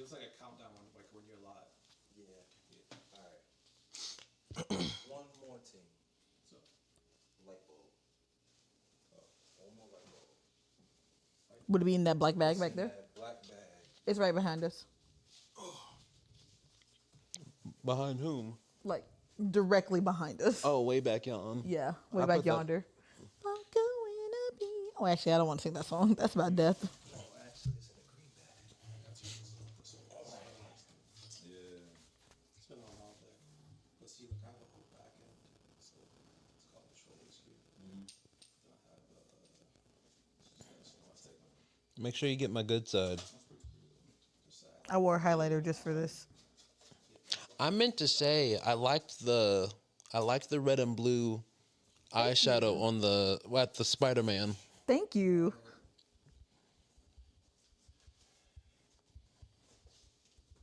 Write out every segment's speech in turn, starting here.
Give us like a countdown when you're live. Yeah. All right. One more thing. So, Light bulb. One more light bulb. Would it be in that black bag It's back in there? that black bag. It's right behind us. Behind whom? Like, directly behind us. Oh, way back yon. Yeah, way I back put that- yonder. I'm going to be... Oh, actually, I don't want to sing that song. That's about death. No, actually, it's in the green bag. yeah. It's been on all day. Let's see, look, I have a whole back end. So it's called Patrol HQ. Then I have, let's take one. Make sure you get my good side. Just sad. I wore a highlighter just for this. I meant to say I liked the red and blue eyeshadow on the Spider-Man. Thank you.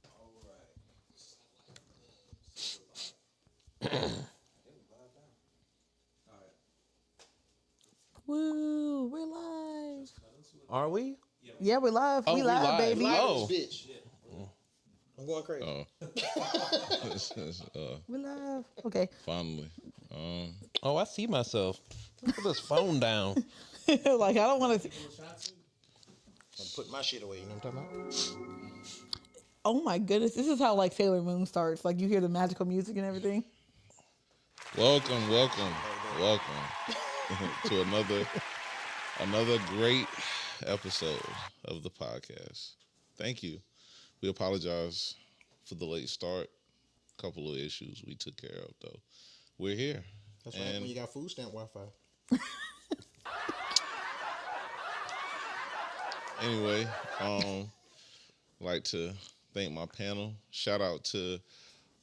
All right. All right. Woo, we're live. Are we? Yeah, we're live. Oh, we we live, live. baby. Oh. Bitch. I'm going crazy. We're live. Okay. Finally. Oh, I see myself. Put this phone down. Like, I don't want to... I'm putting my shit away, you know what I'm talking about? Oh, my goodness. This is how, like, Sailor Moon starts. Like, you hear the magical music and everything. Welcome to another great episode of the podcast. Thank you. We apologize for the late start. A couple of issues we took care of, though. We're here. That's right, when you got food stamp Wi-Fi. Anyway, like to thank my panel. Shout out to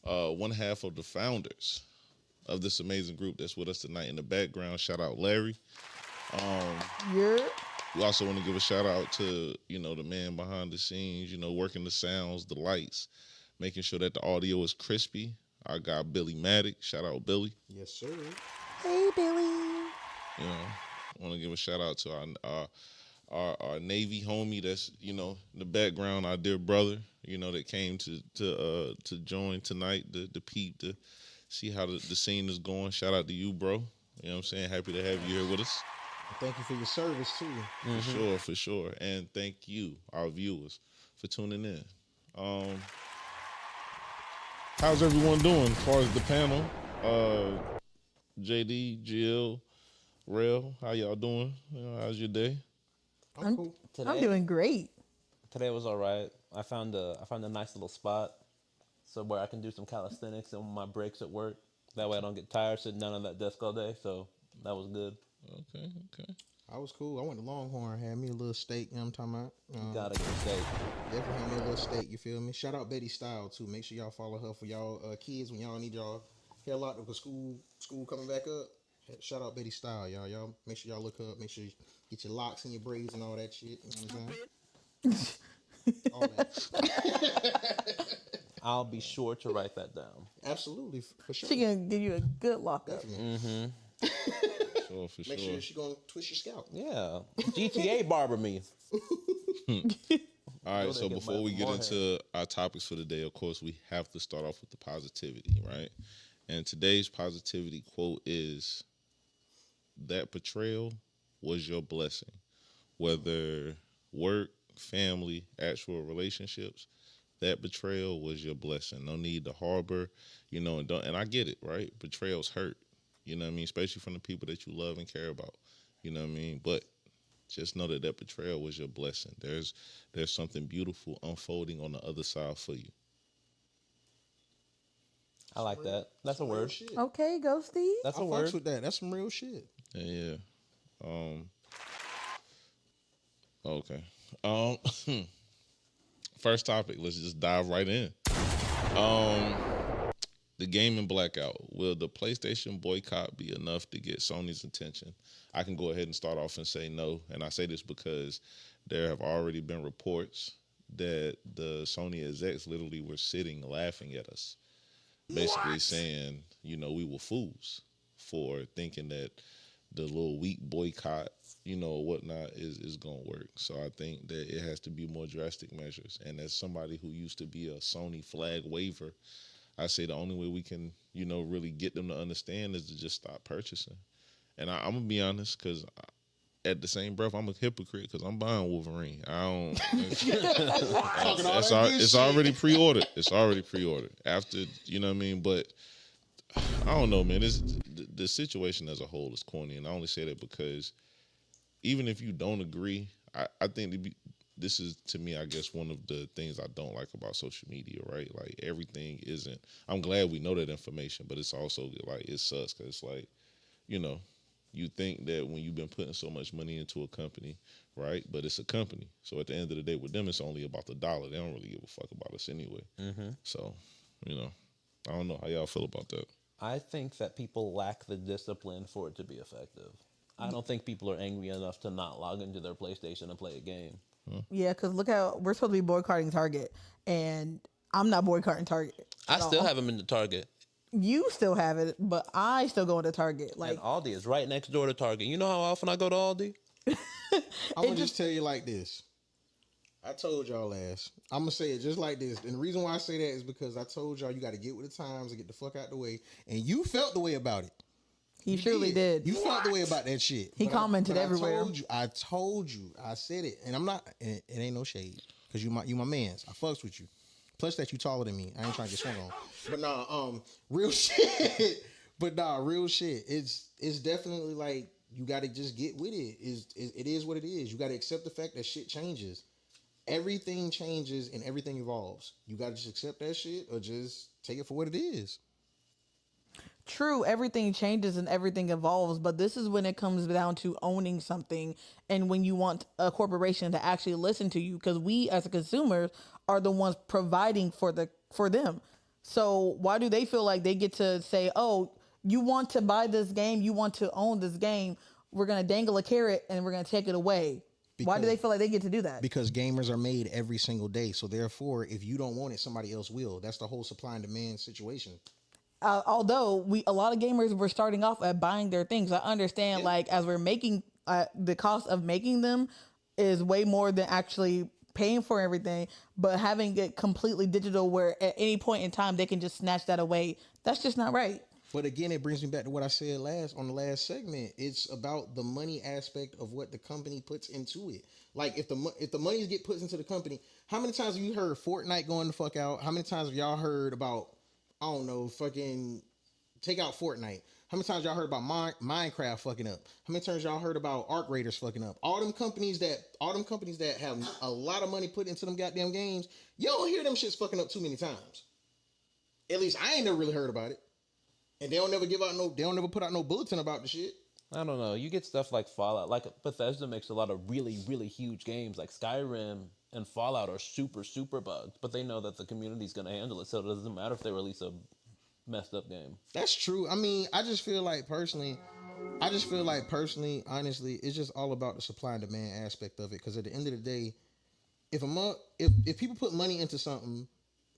one half of the founders of this amazing group that's with us tonight in the background. Shout out Larry. You're... We also want to give a shout out to, the man behind the scenes, working the sounds, the lights, making sure that the audio is crispy. Our guy, Billy Maddock. Shout out, Billy. Yes, sir. Hey, Billy. I want to give a shout out to our Navy homie that's, in the background, our dear brother, that came to join tonight, the peep, to see how the scene is going. Shout out to you, bro. You know what I'm saying? Happy to have you here with us. Thank you for your service, too. For sure. And thank you, our viewers, for tuning in. How's everyone doing as far as the panel? JD, Jill, Rel, how y'all doing? How's your day? I'm cool. I'm doing great. Today was all right. I found a nice little spot so where I can do some calisthenics on my breaks at work. That way I don't get tired sitting down on that desk all day. So that was good. Okay. I was cool. I went to Longhorn, had me a little steak, you know what I'm talking about? Gotta get a steak. Definitely had me a little steak, you feel me? Shout out Betty Style, too. Make sure y'all follow her for y'all kids when y'all need y'all hair locked up with school coming back up. Shout out Betty Style, y'all. Y'all make sure y'all look her up. Make sure you get your locks and your braids and all that shit. You know what I'm saying? All that. I'll be sure to write that down. Absolutely, for sure. She gonna give you a good lockup. Definitely. For Make sure. sure she gonna twist your scalp. Yeah. GTA barber me. All right, Know so they get before we get more into our topics for the day, of course, we have to start off with the positivity, right? And today's positivity quote is, that betrayal was your blessing. Whether work, family, actual relationships, that betrayal was your blessing. No need to harbor, and I get it, right? Betrayals hurt, you know what I mean? Especially from the people that you love and care about, you know what I mean? But just know that betrayal was your blessing. There's something beautiful unfolding on the other side for you. I like that. That's a word. Shit. Okay, go Steve. That's I a fucks word. with that. That's some real shit. Yeah. Okay. First topic. Let's just dive right in. The gaming blackout. Will the PlayStation boycott be enough to get Sony's attention? I can go ahead and start off and say no. And I say this because there have already been reports that the Sony execs literally were sitting laughing at us. Basically saying, we were fools for thinking that the little weak boycott, whatnot is gonna work. So I think that it has to be more drastic measures. And as somebody who used to be a Sony flag waver, I say the only way we can, really get them to understand is to just stop purchasing. And I'm gonna be honest, because at the same breath, I'm a hypocrite because I'm buying Wolverine. I don't. It's already pre-ordered. It's already pre-ordered. After, you know what I mean? But I don't know, man. The situation as a whole is corny, and I only say that because even if you don't agree, I think this is, to me, I guess, one of the things I don't like about social media, right? Like, everything isn't. I'm glad we know that information, but it's also like it sucks because it's like, you think that when you've been putting so much money into a company, right? But it's a company. So at the end of the day, with them, it's only about the dollar. They don't really give a fuck about us anyway. Mm-hmm. So, I don't know how y'all feel about that. I think that people lack the discipline for it to be effective. I don't think people are angry enough to not log into their PlayStation and play a game. Yeah, because look how we're supposed to be boycotting Target, and I'm not boycotting Target. I still haven't been to Target. You still have it, but I still go into Target. Like, and Aldi is right next door to Target. You know how often I go to Aldi? I'm going to just tell you like this. I told y'all last. I'm going to say it just like this. And the reason why I say that is because I told y'all you got to get with the times and get the fuck out the way. And you felt the way about it. He surely did. You felt the way about that shit. He commented everywhere. I told you. I said it. And I'm not, and it ain't no shade. Because you my mans. I fucks with you. Plus that you taller than me. I ain't trying to get swung on. But real shit. Real shit. It's definitely like you got to just get with it. It is what it is. You got to accept the fact that shit changes. Everything changes and everything evolves. You got to just accept that shit or just take it for what it is. True, everything changes and everything evolves, but this is when it comes down to owning something and when you want a corporation to actually listen to you, because we as a consumers are the ones providing for them. So why do they feel like they get to say, oh, you want to buy this game, you want to own this game, we're going to dangle a carrot and we're going to take it away? Why do they feel like they get to do that? Because gamers are made every single day. So therefore, if you don't want it, somebody else will. That's the whole supply and demand situation. Although a lot of gamers were starting off at buying their things. I understand, like, as we're making, the cost of making them is way more than actually paying for everything, but having it completely digital where at any point in time they can just snatch that away, that's just not right. But again, it brings me back to what I said on the last segment. It's about the money aspect of what the company puts into it. Like, if the monies get put into the company, how many times have you heard Fortnite going the fuck out? How many times have y'all heard about, I don't know, fucking take out Fortnite? How many times y'all heard about Minecraft fucking up? How many times y'all heard about Arc Raiders fucking up? All them companies that have a lot of money put into them goddamn games, you don't hear them shits fucking up too many times. At least I ain't never really heard about it. And they don't never put out no bulletin about the shit. I don't know. You get stuff like Fallout. Like, Bethesda makes a lot of really, really huge games. Like Skyrim and Fallout are super, super bugged. But they know that the community's going to handle it. So it doesn't matter if they release a messed up game. That's true. I mean, I just feel like personally, honestly, it's just all about the supply and demand aspect of it. Because at the end of the day, if people put money into something,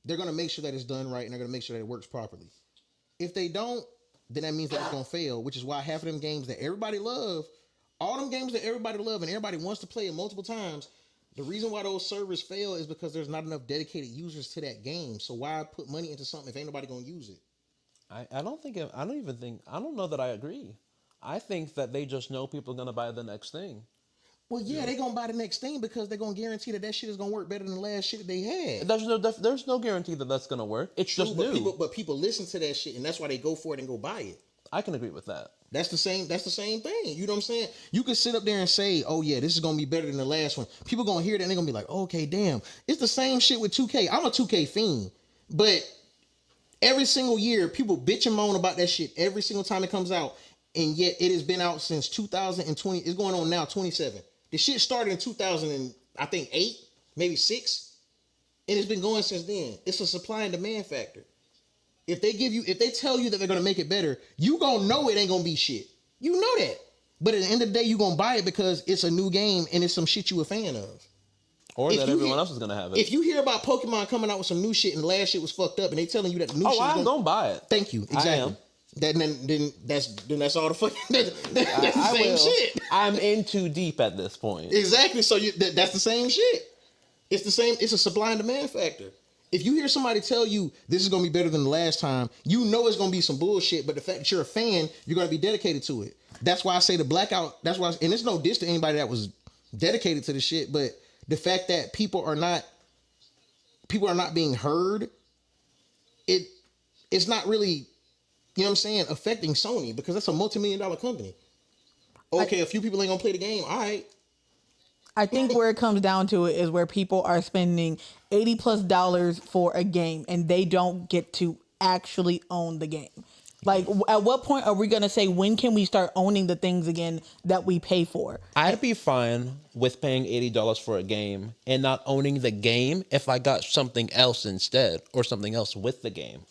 they're going to make sure that it's done right and they're going to make sure that it works properly. If they don't, then that means that it's going to fail, which is why half of them games that everybody love, all them games that everybody love and everybody wants to play it multiple times, the reason why those servers fail is because there's not enough dedicated users to that game. So why put money into something if ain't nobody going to use it? I don't know that I agree. I think that they just know people are going to buy the next thing. Well, yeah, they're going to buy the next thing because they're going to guarantee that shit is going to work better than the last shit that they had. There's no guarantee that that's going to work. It's true, just new. But people listen to that shit, and that's why they go for it and go buy it. I can agree with that. That's the same thing. You know what I'm saying? You can sit up there and say, oh, yeah, this is going to be better than the last one. People going to hear that, and they're going to be like, oh, okay, damn. It's the same shit with 2K. I'm a 2K fiend, but every single year, people bitch and moan about that shit every single time it comes out, and yet it has been out since 2020. It's going on now, 27. The shit started in 2008, maybe 6, and it's been going since then. It's a supply and demand factor. If they tell you that they're gonna make it better, you gonna know it ain't gonna be shit. You know that. But at the end of the day, you gonna buy it because it's a new game and it's some shit you a fan of. Or that everyone else is gonna have it. If you hear about Pokemon coming out with some new shit and the last shit was fucked up, and they telling you that the new shit, I'm gonna buy it. Thank you. Exactly. Then that's all the fucking that's the same shit. I'm in too deep at this point. Exactly. So that's the same shit. It's the same. It's a supply and demand factor. If you hear somebody tell you this is gonna be better than the last time, you know it's gonna be some bullshit. But the fact that you're a fan, you're gonna be dedicated to it. That's why I say the blackout. That's why, and it's no diss to anybody that was dedicated to the shit. But the fact that people are not being heard, it's not really, you know what I'm saying, affecting Sony because that's a multi-million-dollar company. Okay, a few people ain't gonna play the game. All right. I think where it comes down to it is where people are spending $80+ for a game and they don't get to actually own the game. Like, at what point are we going to say, when can we start owning the things again that we pay for? I'd be fine with paying $80 for a game and not owning the game if I got something else instead or something else with the game.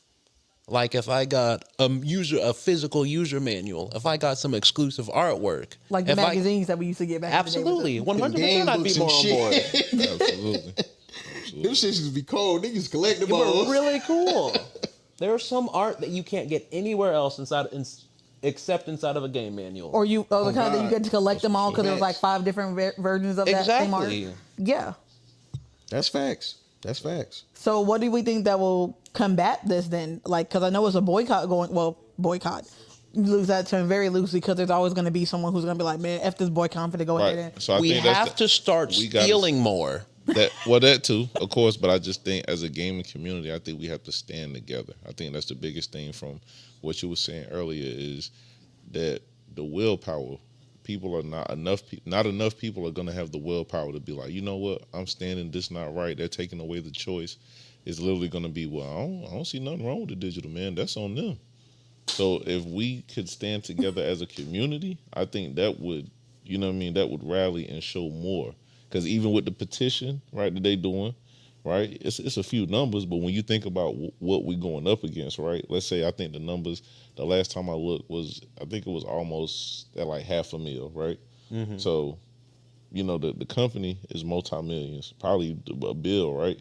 Like if I got a physical user manual, if I got some exclusive artwork. Like the magazines that we used to get back absolutely, in the day. 100% I'd be more on board. Absolutely. Them shits used to be cold. Niggas collect them They all. were really cool. There's some art that you can't get anywhere else except inside of a game manual. Or the kind that you get to collect them all because there was like Facts. 5 different versions of that same art. Yeah. That's facts. That's facts. So what do we think that will combat this then? Like, because I know it's a boycott going. Well, boycott. You lose that term very loosely because there's always going to be someone who's going to be like, man, F this boycott, I'm going to go ahead and. So we have to start stealing more. That too, of course, but I just think as a gaming community, I think we have to stand together. I think that's the biggest thing from what you were saying earlier is that the willpower. People are not enough people are going to have the willpower to be like, you know what, I'm standing this not right. They're taking away the choice. It's literally going to be, well, I don't see nothing wrong with the digital, man. That's on them. So if we could stand together as a community, I think that would, you know what I mean, that would rally and show more. Because even with the petition, right, that they doing, right, it's a few numbers, but when you think about what we're going up against, right, let's say I think the numbers, the last time I looked was, I think it was almost at like $500,000, right? Mm-hmm. So, you know, the company is multi-millions, probably a bill, right?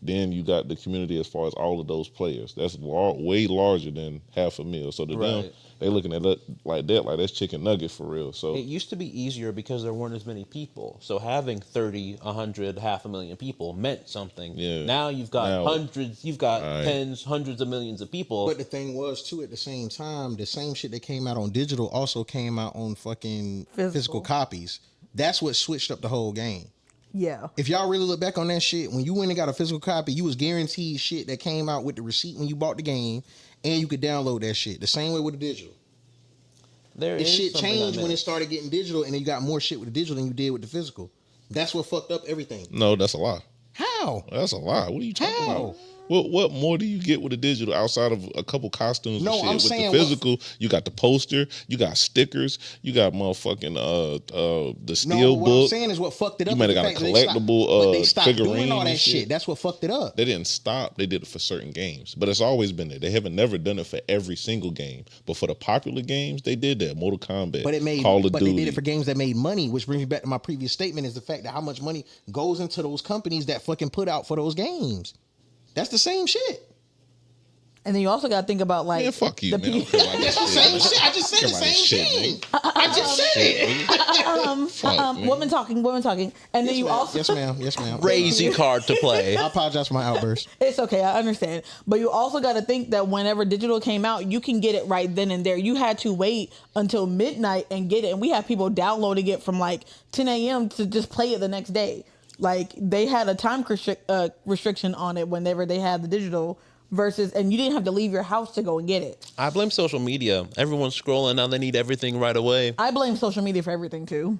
Then you got the community as far as all of those players. That's way larger than $500,000. So to them, they looking at it like that's chicken nugget for real. So it used to be easier because there weren't as many people. So having 30, 100, 500,000 people meant something. Yeah. Now you've got hundreds, you've got tens, hundreds of millions of people. But the thing was too, at the same time, the same shit that came out on digital also came out on fucking physical copies. That's what switched up the whole game. Yeah. If y'all really look back on that shit, when you went and got a physical copy, you was guaranteed shit that came out with the receipt when you bought the game, and you could download that shit. The same way with the digital. This shit changed when it started getting digital, and then you got more shit with the digital than you did with the physical. That's what fucked up everything. No, that's a lie. How? That's a lie. What are you talking about? What more do you get with the digital outside of a couple costumes and shit? I'm with saying the physical, you got the poster, you got stickers, you got motherfucking the steel book. What I'm saying is what fucked it up. You might have got a collectible they stopped figurine doing all that and shit. That's what fucked it up. They didn't stop. They did it for certain games, but it's always been there. They haven't never done it for every single game, but for the popular games, they did that. Mortal Kombat, Call of Duty. They did it for games that made money, which brings me back to my previous statement: is the fact that how much money goes into those companies that fucking put out for those games. That's the same shit. And then you also got to think about like, man, fuck you, man. That's the same shit. I just said the same thing. I just said it. Women talking. And then you also yes, ma'am. Crazy card to play. I apologize for my outburst. It's okay, I understand. But you also got to think that whenever digital came out, you can get it right then and there. You had to wait until midnight and get it. And we have people downloading it from like 10 a.m. to just play it the next day. Like they had a time restriction on it whenever they had the digital. And you didn't have to leave your house to go and get it. I blame social media. Everyone's scrolling now. They need everything right away. I blame social media for everything too.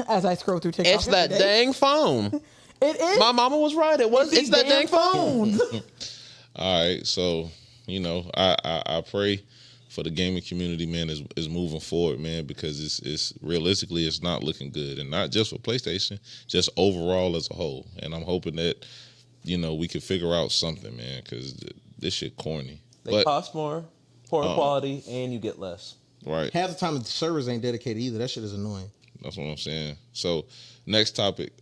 As I scroll through TikTok, it's that dang phone. It is. My mama was right. It's that dang phone. All right, so you know, I pray for the gaming community, man, is moving forward, man, because it's realistically it's not looking good, and not just for PlayStation, just overall as a whole. And I'm hoping that, you know, we can figure out something, man, because this shit corny. They cost more, poor quality, and you get less. Right. Half the time the servers ain't dedicated either. That shit is annoying. That's what I'm saying. So, next topic,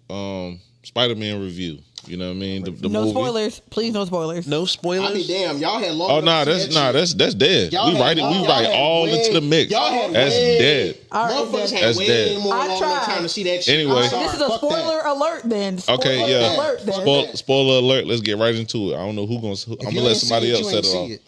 Spider-Man review. You know what I mean? The no movie. spoilers, please. No spoilers. No spoilers. I mean, damn, y'all had long. Oh no, that's dead. Y'all We write all into the mix. Y'all had That's dead. All right, Motherfuckers had That's way dead. more I long tried. time to see that shit. Anyway. All right, this is a spoiler alert then. Spoiler Okay, yeah. alert then. Spoiler alert. Let's get right into it. I don't know I'm gonna let somebody else set it off.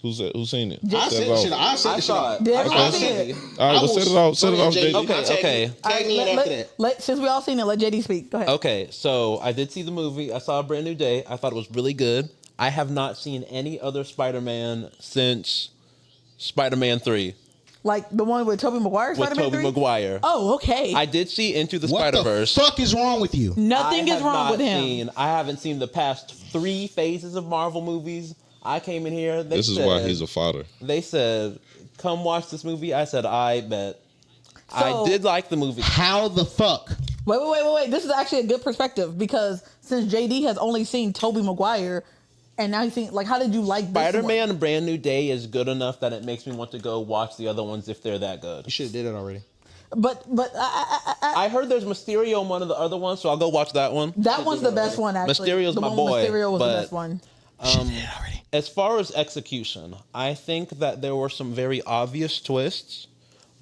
Who's seen it? I said the shit. I said the shit. saw it. Did I everybody saw see it. it? All right, well, set it off. Set it off, JD. Okay. Tag me in after that. Since we all seen it, let JD speak. Go ahead. Okay, so I did see the movie. I saw A Brand New Day. I thought it was really good. I have not seen any other Spider-Man since Spider-Man 3 Like the one with Tobey Maguire, with Spider-Man Tobey 3? Maguire. Oh, okay. I did see Into the What Spider-Verse. the fuck is wrong with you? Nothing is wrong with him. I haven't seen the past 3 phases of Marvel movies. I came in here. This is why he's a fodder. They said, "Come watch this movie." I said, "I bet." So- I did like the movie. How the fuck? Wait. This is actually a good perspective because since JD has only seen Tobey Maguire, and now he's seen, like, how did you like this Spider-Man one? Brand New Day is good enough that it makes me want to go watch the other ones if they're that good. You should have did it already. But I heard there's Mysterio in one of the other ones, so I'll go watch that one. that one's the best one, actually. Mysterio's the my one boy, with Mysterio was the but- best one. As far as execution, I think that there were some very obvious twists,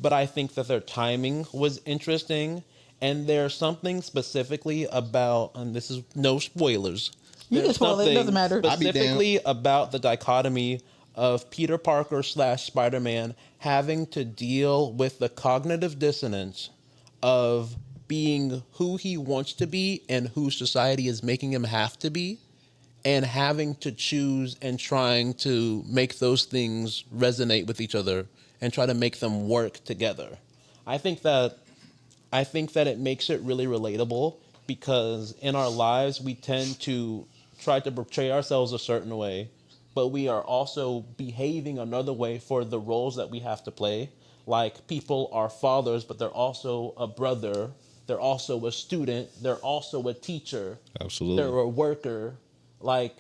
but I think that their timing was interesting. And there's something specifically about, and this is no spoilers. You can there's spoil it, it doesn't something matter. I'll be damned. Specifically about the dichotomy of Peter Parker / Spider-Man having to deal with the cognitive dissonance of being who he wants to be and who society is making him have to be, and having to choose and trying to make those things resonate with each other and try to make them work together. I think that it makes it really relatable because in our lives we tend to try to portray ourselves a certain way, but we are also behaving another way for the roles that we have to play. Like, people are fathers, but they're also a brother, they're also a student, they're also a teacher, Absolutely. they're a worker. Like,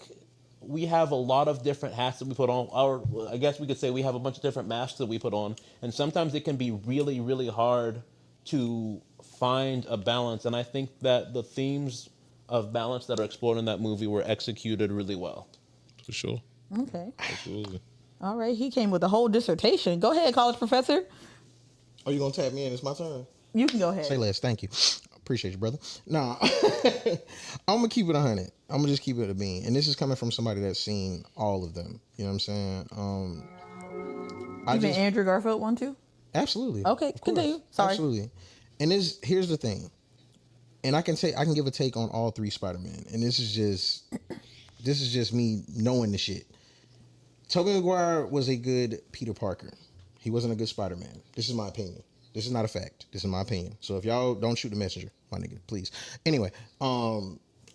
we have a lot of different hats that we put on. Or I guess we could say we have a bunch of different masks that we put on. And sometimes it can be really, really hard to find a balance. And I think that the themes of balance that are explored in that movie were executed really well. For sure. Okay. Absolutely. All right. He came with a whole dissertation. Go ahead, college professor. Oh, you gonna tap me in? It's my turn. You can go ahead. Say less. Thank you. Appreciate you, brother. Nah, I'm gonna keep it 100. I'm gonna just keep it a bean. And this is coming from somebody that's seen all of them. You know what I'm saying? Even Andrew Garfield one too? Absolutely. Okay, Of course. continue. Sorry. Absolutely. And here's the thing. And I can give a take on all 3 Spider-Man. And this is just me knowing the shit. Tobey Maguire was a good Peter Parker. He wasn't a good Spider-Man. This is my opinion. This is not a fact. This is my opinion. So if y'all don't shoot the messenger, my nigga, please. Anyway,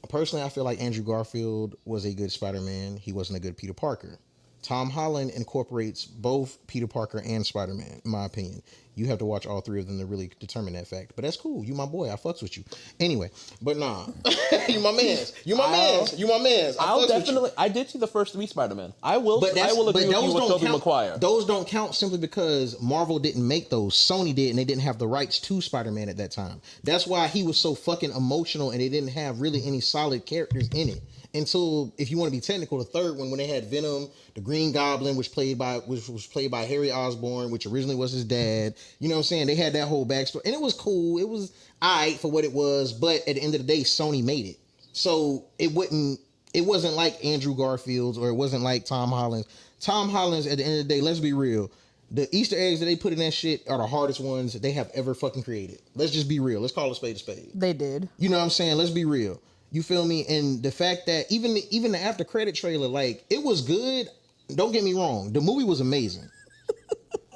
personally, I feel like Andrew Garfield was a good Spider-Man. He wasn't a good Peter Parker. Tom Holland incorporates both Peter Parker and Spider-Man, in my opinion. You have to watch all 3 of them to really determine that fact. But that's cool. You my boy. I fucks with you. Anyway, but nah. You my mans. You my mans. You my mans. I'll definitely. I did see the first 3 Spider-Man. I will agree with you with Tobey Maguire. Those don't count simply because Marvel didn't make those. Sony did, and they didn't have the rights to Spider-Man at that time. That's why he was so fucking emotional, and they didn't have really any solid characters in it. Until, if you want to be technical, the third one when they had Venom, the Green Goblin, which was played by Harry Osborn, which originally was his dad. You know what I'm saying? They had that whole backstory, and it was cool. It was alright for what it was, but at the end of the day, Sony made it, so it wasn't like Andrew Garfield's, or it wasn't like Tom Holland's. Tom Holland's, at the end of the day, let's be real. The Easter eggs that they put in that shit are the hardest ones that they have ever fucking created. Let's just be real. Let's call a spade a spade. They did. You know what I'm saying? Let's be real. You feel me? And the fact that even the after credit trailer, like, it was good. Don't get me wrong. The movie was amazing.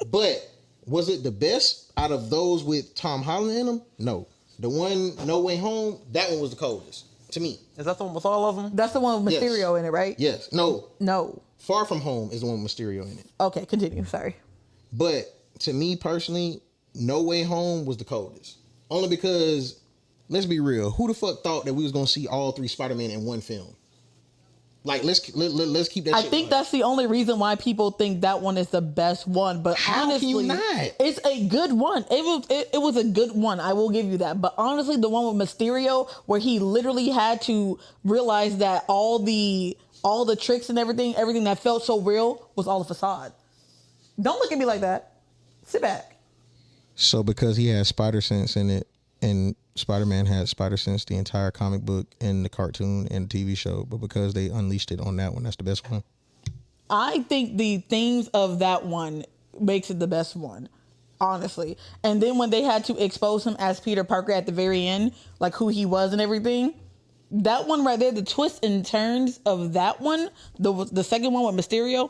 But was it the best out of those with Tom Holland in them? No. The one, No Way Home, that one was the coldest to me. Is that the one with all of them? That's the one with Yes. Mysterio in it, right? Yes. No. No. Far From Home is the one with Mysterio in it. Okay, continue. Sorry. But to me personally, No Way Home was the coldest. Only because, let's be real, who the fuck thought that we was going to see all 3 Spider-Man in one film? Like let's keep that. I shit think going. that's the only reason why people think that one is the best one. But How honestly, can you not? it's a good one. It was a good one. I will give you that. But honestly, the one with Mysterio, where he literally had to realize that all the tricks and everything that felt so real was all a facade. Don't look at me like that. Sit back. So because he has spider sense in it, and Spider-Man had spider sense the entire comic book and the cartoon and the TV show, but because they unleashed it on that one, that's the best one. I think the themes of that one makes it the best one, honestly. And then when they had to expose him as Peter Parker at the very end, like who he was and everything, that one right there, the twists and turns of that one, the second one with Mysterio,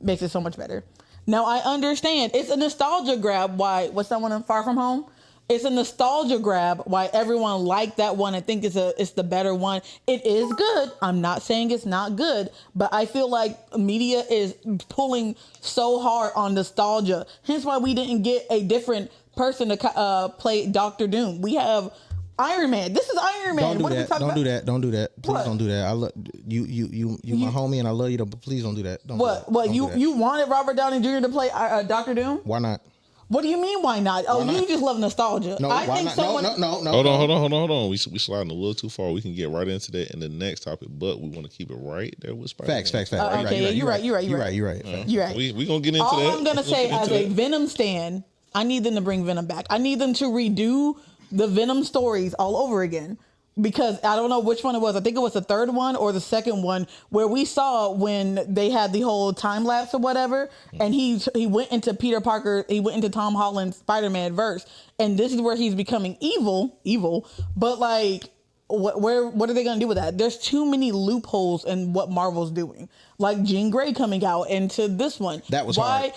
makes it so much better. Now I understand it's a nostalgia grab. Why? What's that one in Far From Home? It's a nostalgia grab why everyone liked that one and think it's the better one. It is good. I'm not saying it's not good, but I feel like media is pulling so hard on nostalgia. Hence why we didn't get a different person to play Doctor Doom. We have Iron Man. This is Iron Man. Don't do that. Don't do that. Don't do that. Please What? don't do that. I love you. My homie, and I love you. But please don't do that. Don't What? do that. What? Don't do that. You wanted Robert Downey Jr. to play Doctor Doom? Why not? What do you mean? Why not? Oh, Why not? you just love nostalgia. No. I Why think not? someone. No. Hold on. We sliding a little too far. We can get right into that in the next topic, but we want to keep it right there with Spider-Man. Facts. Okay, you're right. You're right. You're right. We gonna get into All that. I'm gonna say as a Venom stan, I need them to bring Venom back. I need them to redo the Venom stories all over again. Because I don't know which one it was. I think it was the third one or the second one where we saw when they had the whole time lapse or whatever, and he went into Peter Parker, he went into Tom Holland's Spider-Man verse, and this is where he's becoming evil. But like, what are they gonna do with that? There's too many loopholes in what Marvel's doing. Like Jean Grey coming out into this one. That was hard.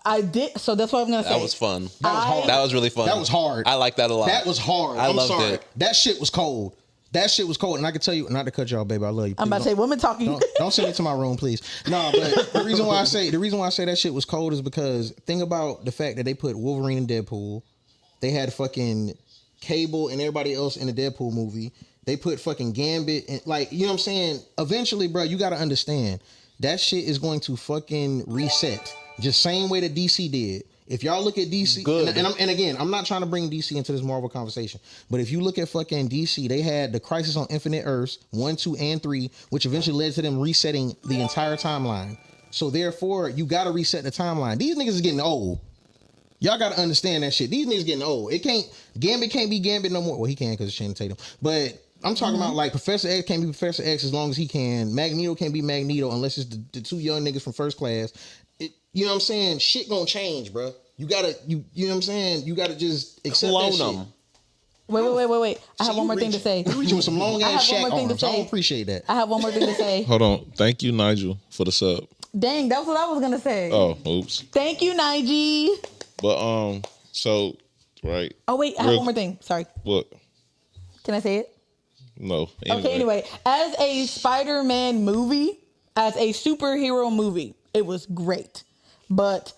I did. So that's what I'm gonna say. That was fun. That was hard. That was really fun. That was hard. I like that a lot. That was hard. I I'm loved sorry. it. That shit was cold. And I can tell you, not to cut y'all, baby, I love you. I'm about to say women talking. Don't send me to my room, please. No, but the reason why I say that shit was cold is because think about the fact that they put Wolverine in Deadpool. They had fucking Cable and everybody else in the Deadpool movie. They put fucking Gambit and like, you know what I'm saying? Eventually, bro, you gotta understand that shit is going to fucking reset. Just same way that DC did. If y'all look at DC, and again, I'm not trying to bring DC into this Marvel conversation, but if you look at fucking DC, they had the Crisis on Infinite Earths 1, 2, and 3, which eventually led to them resetting the entire timeline. So therefore, you got to reset the timeline. These niggas is getting old. Y'all got to understand that shit. These niggas getting old. Gambit can't be Gambit no more. Well, he can because it's Channing Tatum. But I'm talking about like Professor X can't be Professor X as long as he can. Magneto can't be Magneto unless it's the two young niggas from First Class. You know what I'm saying? Shit gonna change, bro. You know what I'm saying? You gotta just accept that shit. Wait. I have one more thing to say. You reaching with some long ass Shaq arms. I don't appreciate that. I have one more thing to say. Hold on. Thank you, Nigel, for the sub. Dang, that's what I was gonna say. Oh, oops. Thank you, Nige. But so right. Oh wait, I have one more thing. Sorry. What? Can I say it? No. Okay. Anyway, as a Spider-Man movie, as a superhero movie, it was great, but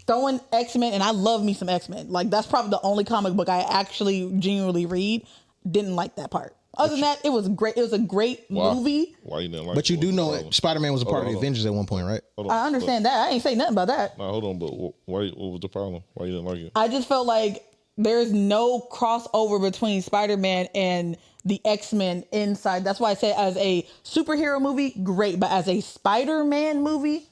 throwing X-Men, and I love me some X-Men. Like that's probably the only comic book I actually genuinely read. Didn't like that part. Other than that, it was great. It was a great movie. Why you didn't like it? But you do know Spider-Man was a part of the Avengers at one point, right? I understand that. I ain't say nothing about that. No, hold on. But why? What was the problem? Why you didn't like it? I just felt like there's no crossover between Spider-Man and the X-Men inside. That's why I said as a superhero movie, great. But as a Spider-Man movie,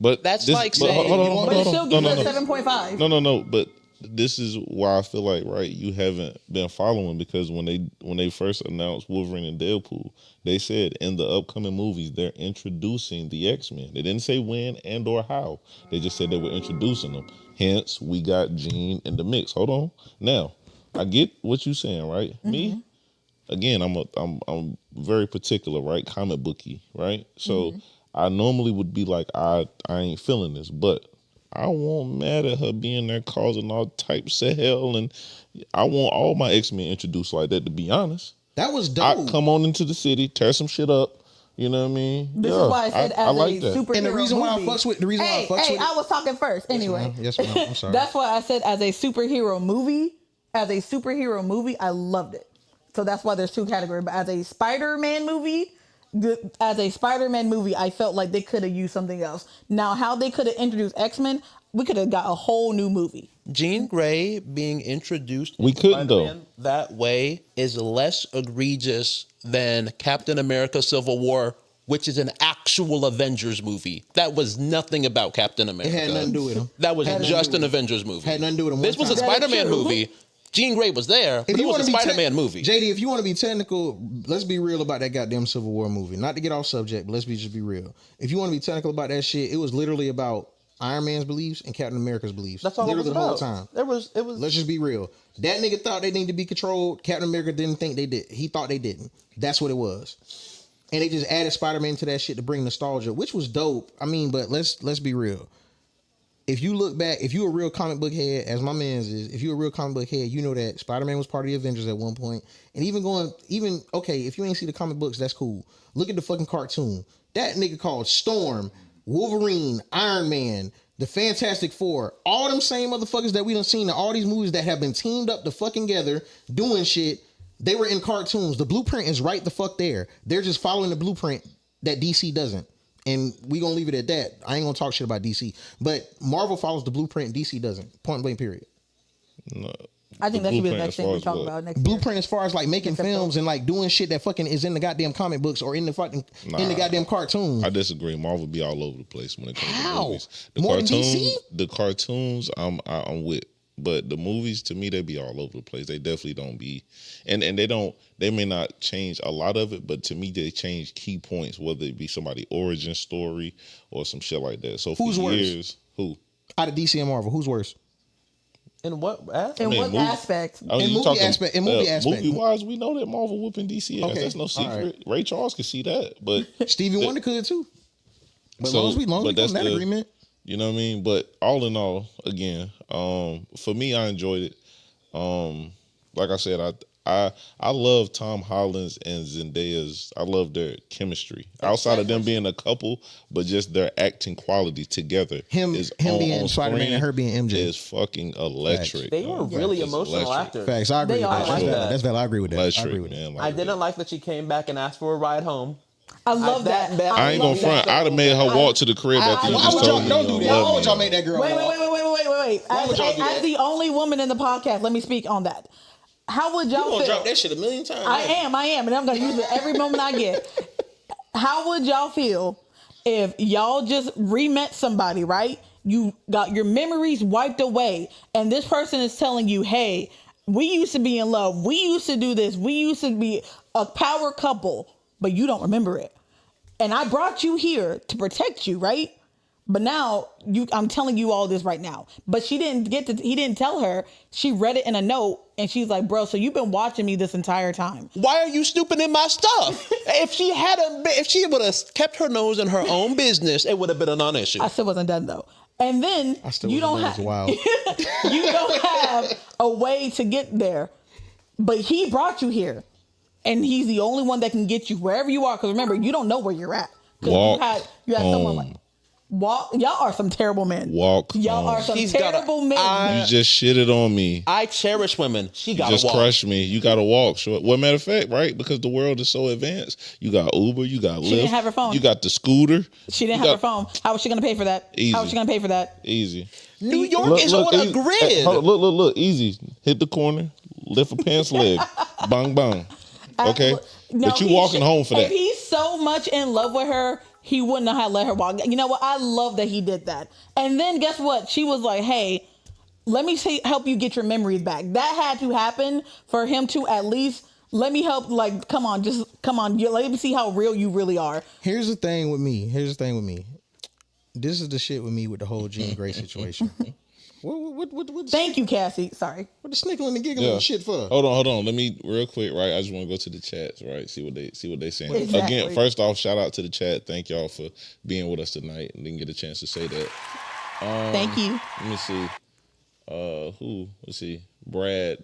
But that's like saying, but it still gives you a 7.5. No. But this is why I feel like you haven't been following, because when they first announced Wolverine and Deadpool, they said in the upcoming movies they're introducing the X-Men. They didn't say when and or how. They just said they were introducing them. Hence, we got Jean in the mix. Hold on. Now, I get what you're saying, right? Mm-hmm. Me, again, I'm very particular, right? Comic booky, right? So I normally would be like, I ain't feeling this, but I won't mad at her being there causing all types of hell, and I want all my X-Men introduced like that, to be honest. That was dope. I come on into the city, tear some shit up. You know what I mean? This is why I said as like a that. superhero And the reason why I movie. fucks with it. I was talking first. Anyway. Yes, ma'am. I'm sorry. That's why I said as a superhero movie, I loved it. So that's why there's two categories. But as a Spider-Man movie, as a Spider-Man movie, I felt like they could have used something else. Now, how they could have introduced X-Men, we could have got a whole new movie. Jean Grey being introduced We in couldn't, though. Spider-Man that way is less egregious than Captain America Civil War, which is an actual Avengers movie. That was nothing about Captain America. It had nothing to do with him. That was just an Avengers movie. Had nothing to do with him. This was a That is Spider-Man true. movie. Jean Grey was there, but it was a Spider-Man movie. JD, if you want to be technical, let's be real about that goddamn Civil War movie. Not to get off subject, but just be real. If you want to be technical about that shit, it was literally about Iron Man's beliefs and Captain America's beliefs. That's all literally it was about. the whole time. It was. Let's just be real. That nigga thought they needed to be controlled. Captain America didn't think they did. He thought they didn't. That's what it was. And they just added Spider-Man to that shit to bring nostalgia, which was dope. I mean, but let's be real. If you look back, if you're a real comic book head, as my man's is, if you're a real comic book head, you know that Spider-Man was part of the Avengers at one point. And okay, if you ain't see the comic books, that's cool. Look at the fucking cartoon. That nigga called Storm, Wolverine, Iron Man, the Fantastic Four, all them same motherfuckers that we done seen in all these movies that have been teamed up to fucking together doing shit. They were in cartoons. The blueprint is right the fuck there. They're just following the blueprint that DC doesn't. And we gonna leave it at that. I ain't gonna talk shit about DC. But Marvel follows the blueprint, DC doesn't. Point blank period. No. I think that should be the Blueprint next as thing far we as talk what? about next year. Blueprint as far as like making films and like doing shit that fucking is in the goddamn comic books or in the fucking in the goddamn cartoons. I disagree. Marvel be all over the place when it comes How? to movies. More than DC? The cartoons, I'm with, but the movies to me they be all over the place. They definitely don't be, and they don't. They may not change a lot of it, but to me they change key points, whether it be somebody origin story or some shit like that. So for Who's worse? years, who? Out of DC and Marvel, who's worse? In what aspect? In what movie- aspect? I mean, In you movie talking, aspect- in movie aspect. Movie wise, we know that Marvel whooping DC ass. Okay, That's no all secret. right. Ray Charles could see that, but Stevie Wonder could too. But So, long as we come but that's to that the- agreement. you know what I mean. But all in all, again, for me, I enjoyed it. Like I said, I love Tom Holland's and Zendaya's. I love their chemistry. Outside of them being a couple, but just their acting quality together. Him being Spider-Man screen and her being MJ. is fucking electric. They were man. really It's emotional electric. actors. Facts. I agree They with are that. like That's that. valid. That's valid. I agree with that. I Electric, agree with that. man. I didn't like that she came back and asked for a ride home. I love that. I ain't gonna love front. that. I'd have made her walk to the crib after you Why just would told y'all me. don't you do that? love Why would me. y'all make that girl Wait. walk? Why would y'all do As that? the only woman in the podcast, let me speak on that. How would y'all feel? shit a million times. I am, and I'm gonna use it every moment I get. How would y'all feel if y'all just re-met somebody, right? You got your memories wiped away, and this person is telling you, "Hey, we used to be in love. We used to do this. We used to be a power couple, but you don't remember it. And I brought you here to protect you, right? But now I'm telling you all this right now. But he didn't tell her. She read it in a note and she's like, bro, so you've been watching me this entire time. Why are you snooping in my stuff? if she would have kept her nose in her own business, it would have been a non-issue. I still wasn't done though. And then you don't have wild. you don't have a way to get there. But he brought you here. And he's the only one that can get you wherever you are. Because remember, you don't know where you're at. Walk you had someone home. like walk. Y'all are some terrible men. Walk Y'all home. are some She's got a terrible men. You just shitted on me. I cherish women. She You got just to walk. crushed me. You got to walk. Sure. Well, matter of fact, right? Because the world is so advanced. You got Uber. You got Lyft. She didn't have her phone. You got the scooter. She didn't You have her got- phone. How was she going to pay for that? Easy. How was she going to pay for that? Easy. New York is on a easy. grid. Hey, hold on, look. Easy. Hit the corner. Lift a pants leg. Bang, bang. Okay? No, but you he walking should- home for that. If he's so much in love with her, he wouldn't have let her walk. You know what? I love that he did that. And then guess what? She was like, hey, let me help you get your memories back. That had to happen for him to at least let me help. Like, come on. Let me see how real you really are. Here's the thing with me. This is the shit with me with the whole Jean Grey situation. What Thank you, Cassie. Sorry. What the snickling and giggling and shit for? Hold on. Let me real quick, right? I just want to go to the chats, right? See what they saying. Exactly. Again, first off, shout out to the chat. Thank y'all for being with us tonight and didn't get a chance to say that. Thank you. Let me see. Who? Let's see. Brad's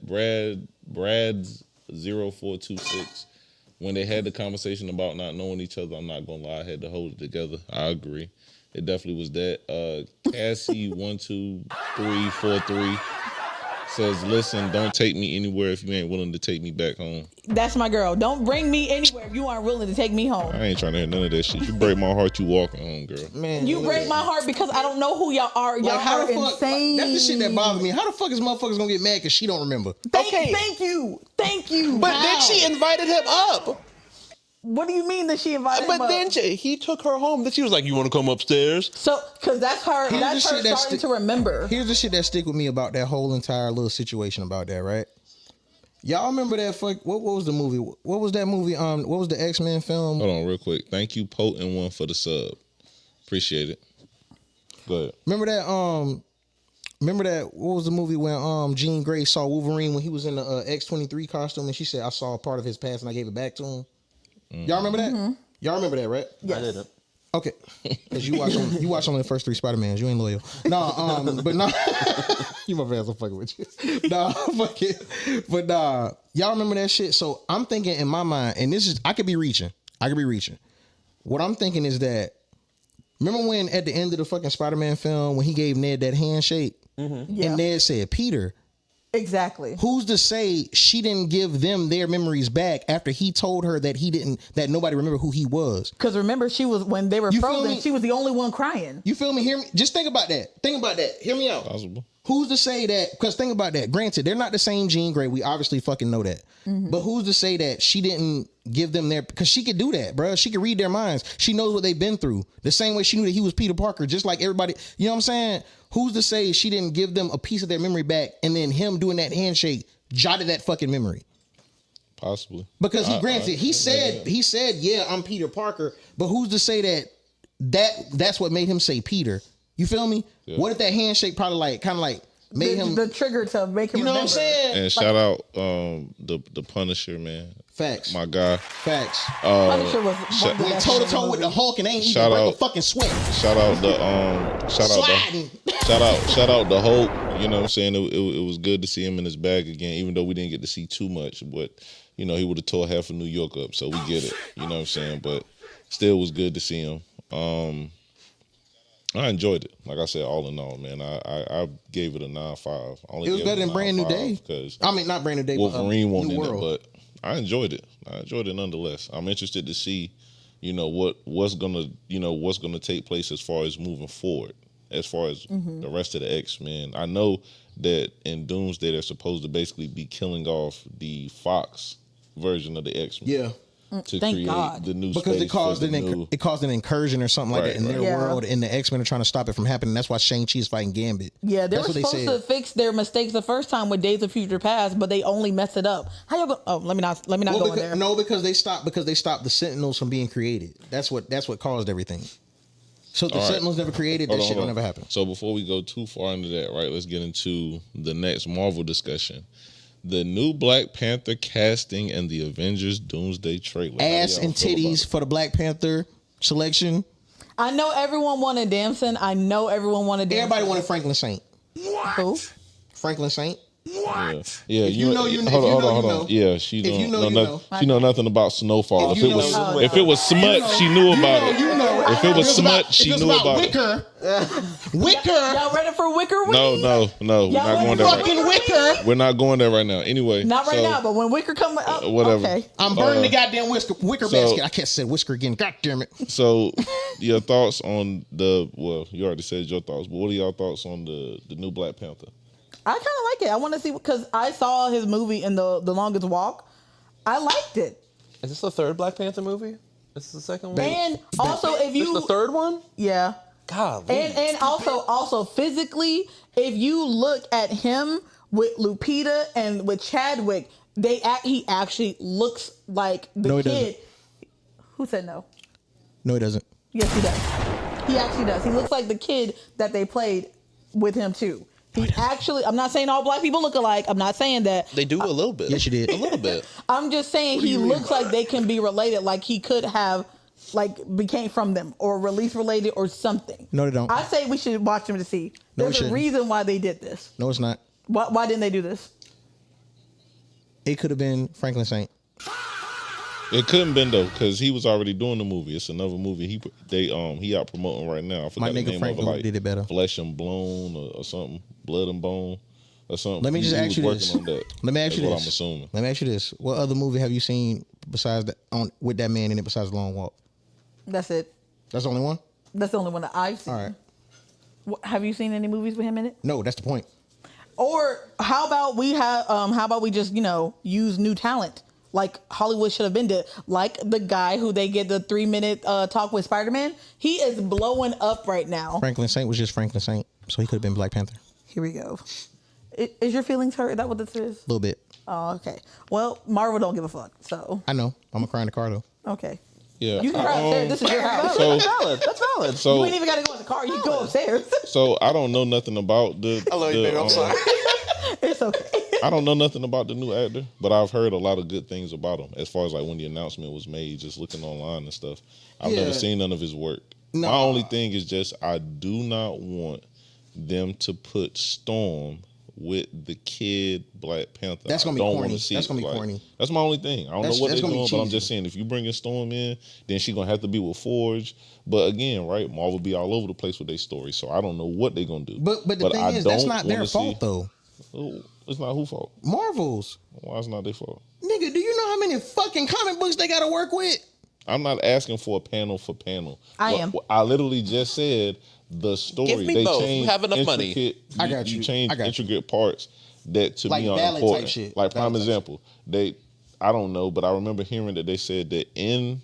0426. When they had the conversation about not knowing each other, I'm not gonna lie, I had to hold it together. I agree. It definitely was that. Cassie 12343 Says, listen, don't take me anywhere if you ain't willing to take me back home. That's my girl. Don't bring me anywhere if you aren't willing to take me home. I ain't trying to hear none of that shit. You break my heart, you walking home, girl. Man, You break my heart because I don't know who y'all are. Y'all how are the fuck? insane. That's the shit that bothers me. How the fuck is motherfuckers gonna get mad because she don't remember? Thank you. But then she invited him up. What do you mean that she invited him But up? then he took her home. Then she was like, "You want to come upstairs?" So, because that's her. Here's That's the her shit that starting to remember. Here's the shit that stick with me about that whole entire little situation about that, right? Y'all remember that what was the movie? What was that movie? What was the X-Men film? Hold on real quick. Thank you, Potent One, for the sub. Appreciate it. Go ahead. Remember that what was the movie when Jean Grey saw Wolverine when he was in the X-23 costume and she said, I saw a part of his past and I gave it back to him? Y'all remember that? Mm-hmm. Y'all remember that, right? Yes. I didn't. Okay. Because you watch only the first 3 Spider-Mans. You ain't loyal. But no. You my fans, I'm fucking with you. Fuck it. But y'all remember that shit? So I'm thinking in my mind, and this is, I could be reaching. What I'm thinking is that, remember when at the end of the fucking Spider-Man film, when he gave Ned that handshake? Mm-hmm. Yeah. And Ned said, Peter. Exactly. Who's to say she didn't give them their memories back after he told her that that nobody remembered who he was? Because remember, she was, when they were You feel frozen, me? she was the only one crying. You feel me? Hear me? Just think about that. Hear me out. Possible. Who's to say that? Because think about that. Granted, they're not the same Jean Grey. We obviously fucking know that. Mm-hmm. But who's to say that she didn't give them their? Because she could do that, bro. She could read their minds. She knows what they've been through. The same way she knew that he was Peter Parker, just like everybody. You know what I'm saying? Who's to say she didn't give them a piece of their memory back, and then him doing that handshake jotted that fucking memory? Possibly. Because he said, yeah, I'm Peter Parker. But who's to say that's what made him say Peter? You feel me? Yeah. What if that handshake probably kind of made him the trigger to make him. You know remember. what I'm saying? And shout out the Punisher, man. Facts. My guy. Facts. Punisher was Went toe to toe with the Hulk and ain't even break a fucking sweat. Shout out the Hulk. You know what I'm saying? It was good to see him in his bag again, even though we didn't get to see too much. But you know, he would have tore half of New York up, so we get it. You know what I'm saying? But still was good to see him. I enjoyed it. Like I said, all in all, man, I gave it a 9.5. It was better than Brand New Day. Because not Brand New Day. Wolverine won't in it, World. but I enjoyed it. I enjoyed it nonetheless. I'm interested to see, you know, what's gonna take place as far as moving forward, as far as the rest of the X-Men. I know that in Doomsday they're supposed to basically be killing off the Fox version of the X-Men. Yeah. To Thank create God. the new Because space it caused for the new... it caused an incursion or something like that in their Yeah. world, and the X-Men are trying to stop it from happening. That's why Shang-Chi is fighting Gambit. Yeah, they That's were what supposed said. to fix their mistakes the first time with Days of Future Past, but they only messed it up. How you go? Oh, let me not go in there. No, because they stopped the Sentinels from being created. That's what caused everything. So if the Sentinels never created, that shit will never happen. So before we go too far into that, right, let's get into the next Marvel discussion. The new Black Panther casting and the Avengers Doomsday trailer. Ass and titties for the Black Panther selection. I know everyone wanted Damson. Everybody wanted Franklin Saint. Who? Franklin Saint. Yeah. If you know, you know. Hold If on. you know. Yeah, she If don't you know, know you nothing. know. She know nothing about Snowfall. If If it was smut, she knew about it. You know. If it was smut, she knew about it. Wicker. Y'all ready for Wicker Week? No. We're not going there. Fucking Wicker. We're not going there right now. Anyway, Not right now, but when Wicker come up, whatever. okay. I'm burning the goddamn wicker basket. I can't say whisker again. God damn it. So, your thoughts on you already said your thoughts, but what are your thoughts on the new Black Panther? I kind of like it. I want to see, because I saw his movie in the Longest Walk. I liked it. Is this the third Black Panther movie? This is the second one. And also, if This you the third one? yeah, God. and also physically, if you look at him with Lupita and with Chadwick, he actually looks like the No, he kid. doesn't. Who said no? No, he doesn't. Yes, he does. He actually does. He looks like the kid that they played with him too. He actually, I'm not saying all black people look alike. I'm not saying that. They do a little bit. Yes, you did. A little bit. I'm just saying he looks like they can be related. Like he could have, became from them or release related or something. No, they don't. I say we should watch them to see. No, we There's a shouldn't. reason why they did this. No, it's not. Why didn't they do this? It could have been Franklin Saint. It couldn't been though, because he was already doing the movie. It's another movie. He out promoting right now. I forgot My the nigga name Franklin of it, did it better. Flesh and Bone or something, Blood and Bone. or something. Let me just ask you this. Let me ask you what this. I'm assuming. Let me ask you this. What other movie have you seen besides that with that man in it besides Long Walk? That's it. That's the only one? That's the only one that I've seen. All right. Have you seen any movies with him in it? No, that's the point. Or how about we just, use new talent like Hollywood should have been did. Like the guy who they get the 3-minute talk with Spider-Man. He is blowing up right now. Franklin Saint was just Franklin Saint, so he could have been Black Panther. Here we go. Is your feelings hurt? Is that what this is? A little bit. Oh, okay. Well, Marvel don't give a fuck, so. I know. I'm going to cry in the car, though. Okay. Yeah. You can cry upstairs. This is your house. That's valid. That's valid. So, you ain't even got to go in the car. You can go upstairs. So I don't know nothing about the. I love you, baby. I'm sorry. It's okay. I don't know nothing about the new actor, but I've heard a lot of good things about him. As far as like when the announcement was made, just looking online and stuff. I've never seen none of his work. No. My only thing is just I do not want them to put Storm with the kid Black Panther. That's gonna be corny. That's gonna be corny. That's my only thing. I don't know what they're doing, but I'm cheesy. just saying if you bring a Storm in, then she's gonna have to be with Forge. But again, right, Marvel be all over the place with their story, so I don't know what they're gonna do. But the thing is, that's not their fault though. Oh, it's not whose fault? Marvel's. Why it's not their fault? Nigga, do you know how many fucking comic books they gotta work with? I'm not asking for a panel for panel. I am. I literally just said the story. Give me they both. changed You have enough money. I got you. You changed I got you. intricate parts that to Like me are ballad type important. shit. Like prime Ballad type example, I don't know, but I remember hearing that they said that in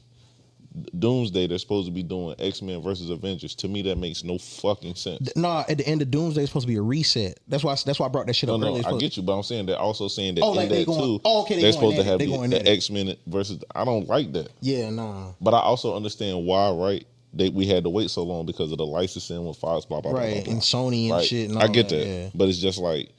Doomsday they're supposed to be doing X-Men versus Avengers. To me, that makes no fucking sense. Nah, at the end of Doomsday, it's supposed to be a reset. That's why I brought that shit up earlier. I get you, but I'm saying they're also saying that Oh, like in they that going- too. oh, okay, they they're going supposed to at it. have They going at the it. X-Men versus. I don't like that. Yeah, nah. But I also understand why, right? We had to wait so long because of the licensing with Fox, blah blah blah. Right, blah, blah. and Sony and Right. shit. And all I get that, yeah. but it's just like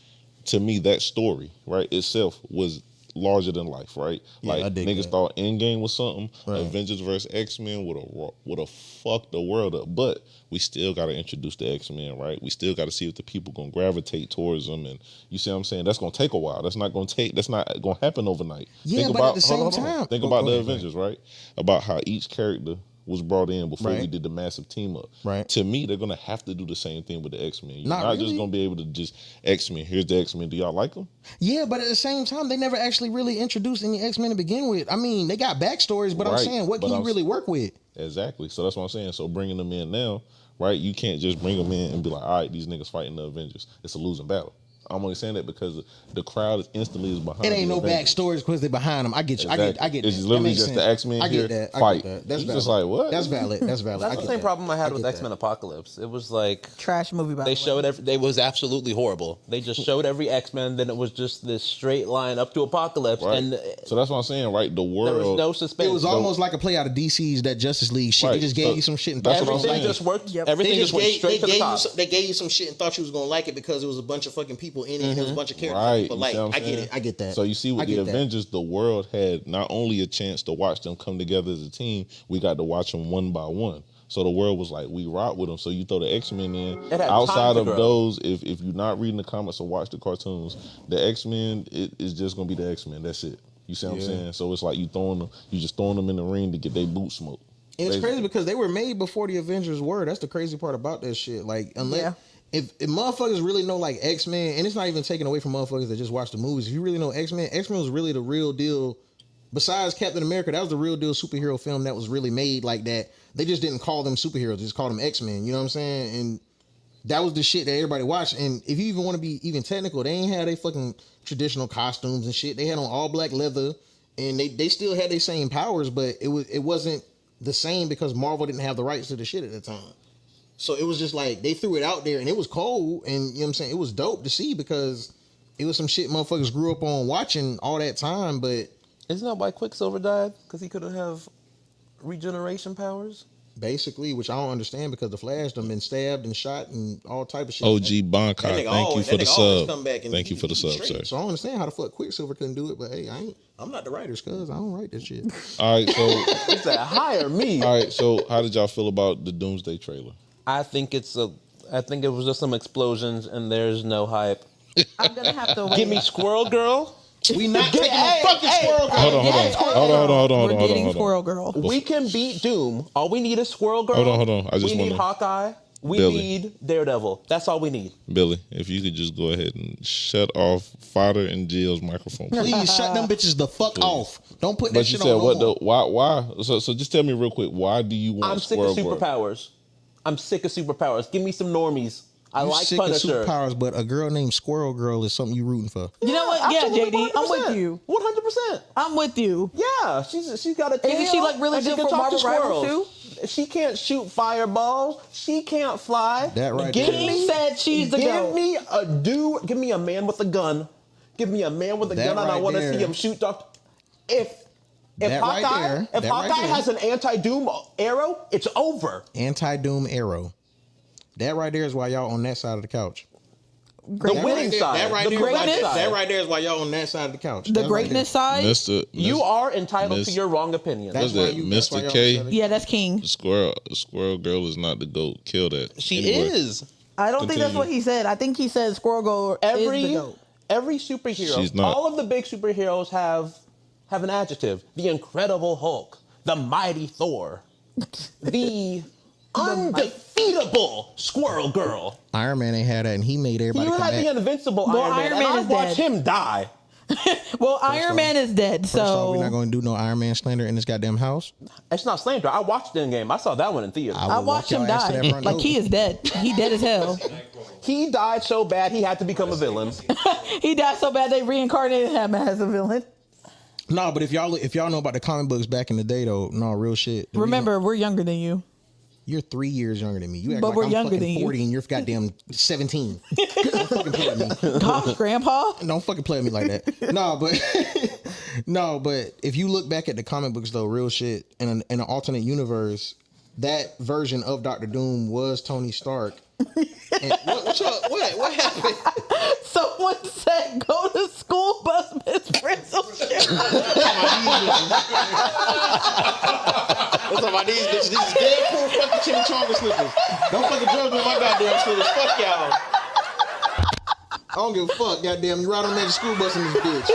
to me that story, right, itself was larger than life, right? Yeah, like I dig niggas that. thought Endgame was something. Right. Avengers versus X-Men would have fucked the world up. But we still got to introduce the X-Men, right? We still got to see if the people gonna gravitate towards them. And you see what I'm saying? That's gonna take a while. That's not gonna happen overnight. Yeah, Think but about, at the same hold on. time, Think Go about the ahead, go ahead. Avengers, right? About how each character was brought in before we Right. did the massive team up. Right. To me, they're gonna have to do the same thing with the X-Men. You're Not not just really. gonna be able to just X-Men. Here's the X-Men. Do y'all like them? Yeah, but at the same time, they never actually really introduced any X-Men to begin with. I mean, they got backstories, but I'm Right, saying, what but can you I'm- really work with? Exactly. So that's what I'm saying. So bringing them in now, right? You can't just bring them in and be like, all right, these niggas fighting the Avengers. It's a losing battle. I'm only saying that because the crowd instantly is behind. It ain't the no Avengers. backstories because they're behind them. I get you. Exactly. I get It's that. literally That makes just the sense. X-Men I here, get that. I fight. get that. That's It's valid. just like, what? That's valid. That's valid. That's I the get same that. problem I had with get X-Men that. Apocalypse. It was like Trash movie. By they the way. showed it was absolutely horrible. They just showed every X-Men, then it was just this straight line up to Apocalypse, Right. and So that's what I'm saying, right? The there world. was no suspense. It was almost like a play out of DC's that Justice League shit. They Right. just gave So you some shit and that's thought what you I'm was everything like saying. just worked. Yep. Everything just went straight to the top. they gave you some shit and thought you was gonna like it because it was a bunch of fucking people in it and it was a bunch of characters. Right. But you like, see what I'm I get saying? it. I get that. So you see I with the get that. Avengers, the world had not only a chance to watch them come together as a team, we got to watch them one by one. So the world was like, we rock with them. So you throw the X-Men in. It had time Outside to of grow. those, if you're not reading the comics or watch the cartoons, the X-Men is just gonna be the X-Men. That's it. You see what I'm saying? So it's like you just throwing them in the ring to get their boot smoked. And it's Basically. crazy because they were made before the Avengers were. That's the crazy part about that shit. Like, unless Yeah. if motherfuckers really know like X-Men, and it's not even taken away from motherfuckers that just watch the movies. If you really know X-Men, X-Men was really the real deal. Besides Captain America, that was the real deal superhero film that was really made like that. They just didn't call them superheroes; they just called them X-Men. You know what I'm saying? And that was the shit that everybody watched. And if you even want to be even technical, they ain't had they fucking traditional costumes and shit. They had on all black leather, and they still had their same powers, but it wasn't the same because Marvel didn't have the rights to the shit at the time. So it was just like they threw it out there, and it was cold, and you know what I'm saying? It was dope to see because it was some shit motherfuckers grew up on watching all that time, but Isn't that why Quicksilver died? Because he couldn't have regeneration powers. basically, which I don't understand because the Flash done been stabbed and shot and all type of shit. OG Bonkai, That nigga thank you always- for that the nigga always sub. come back and Thank you he- for the he sub, straight. sir. So I don't understand how the fuck Quicksilver couldn't do it, but hey, I'm not the writers, cuz I don't write this shit. All right, so He said, "Hire me." all right, so how did y'all feel about the Doomsday trailer? I think it was just some explosions, and there's no hype. I'm gonna have to wait. Give me Squirrel Girl. We not taking a fucking Squirrel Girl. Hold on. We're getting Squirrel Girl. We can beat Doom. All we need is Squirrel Girl. Hold on. I just we need wanna- Hawkeye. We Billy. need Daredevil. That's all we need. Billy, if you could just go ahead and shut off Fodder and Jill's microphone. Please shut them bitches the fuck off. Don't put that But you shit said on. what though? Why? So just tell me real quick. Why do you want I'm sick Squirrel of Girl? superpowers. I'm sick of superpowers. Give me some normies. I You like sick Punisher. of superpowers, but a girl named Squirrel Girl is something you rooting for. You know what? Yeah, absolutely, JD, I'm with you. 100%. I'm with you. Yeah, she's got a tail. Isn't she, like, really and she good can for talk to Marvel Rivals, squirrels. She can't shoot fireballs. She can't fly. That right Give there. King me, said she's the give GOAT. me a dude. Give me a man with a gun. Give me a man with a That gun, and I right want to there. see him shoot. If That right Hawkeye, there. if That right Hawkeye there. has an anti-doom arrow, it's over. Anti-Doom Arrow. That right there is why y'all on that side of the couch. The winning side. That right the there. greatness That side. right there is why y'all on that side of the couch. The That's right greatness side? Mr. You are entitled to Miss- your wrong opinion. That's What's why that? you- that's why Mr. y'all K? on that Yeah, that's King. Squirrel Girl is not the GOAT. Kill that. She Anyway. is. I don't think that's Continue. what he said. I think he said Squirrel Girl is the GOAT. Every superhero, She's not. all of the big superheroes have an adjective. The Incredible Hulk, the Mighty Thor, the undefeatable Squirrel Girl. Iron Man ain't had that, and he made everybody You come had back. the invincible Well, Iron Man, Iron and Man I is watched dead. him die. Well, Iron Man is dead, First off, we're so not going to do no Iron Man slander in this goddamn house. It's not slander. I watched the game. I saw that one in theater. I I will watched walk him your ass to die. that front Like, door. he is dead. He dead as hell. He died so bad he had to become a villain. He died so bad they reincarnated him as a villain. No, but if y'all know about the comic books back in the day, though, no, real shit. The reason- Remember, we're younger than you. you're 3 years younger than me. You act But like we're I'm younger fucking than you. 40 and you're goddamn 17. Don't fucking play with me. Gosh, Grandpa. Don't fucking play with me like that. No, but if you look back at the comic books, though, real shit, in an alternate universe, that version of Doctor Doom was Tony Stark. And what happened? Someone said, go to school, bus Miss Frizzle. What's up, my these bitches? These is dead cool fucking chimichanga slippers. Don't fucking judge me with my goddamn slippers. Fuck y'all. I don't give a fuck, goddamn. You ride on that school bus in this bitch.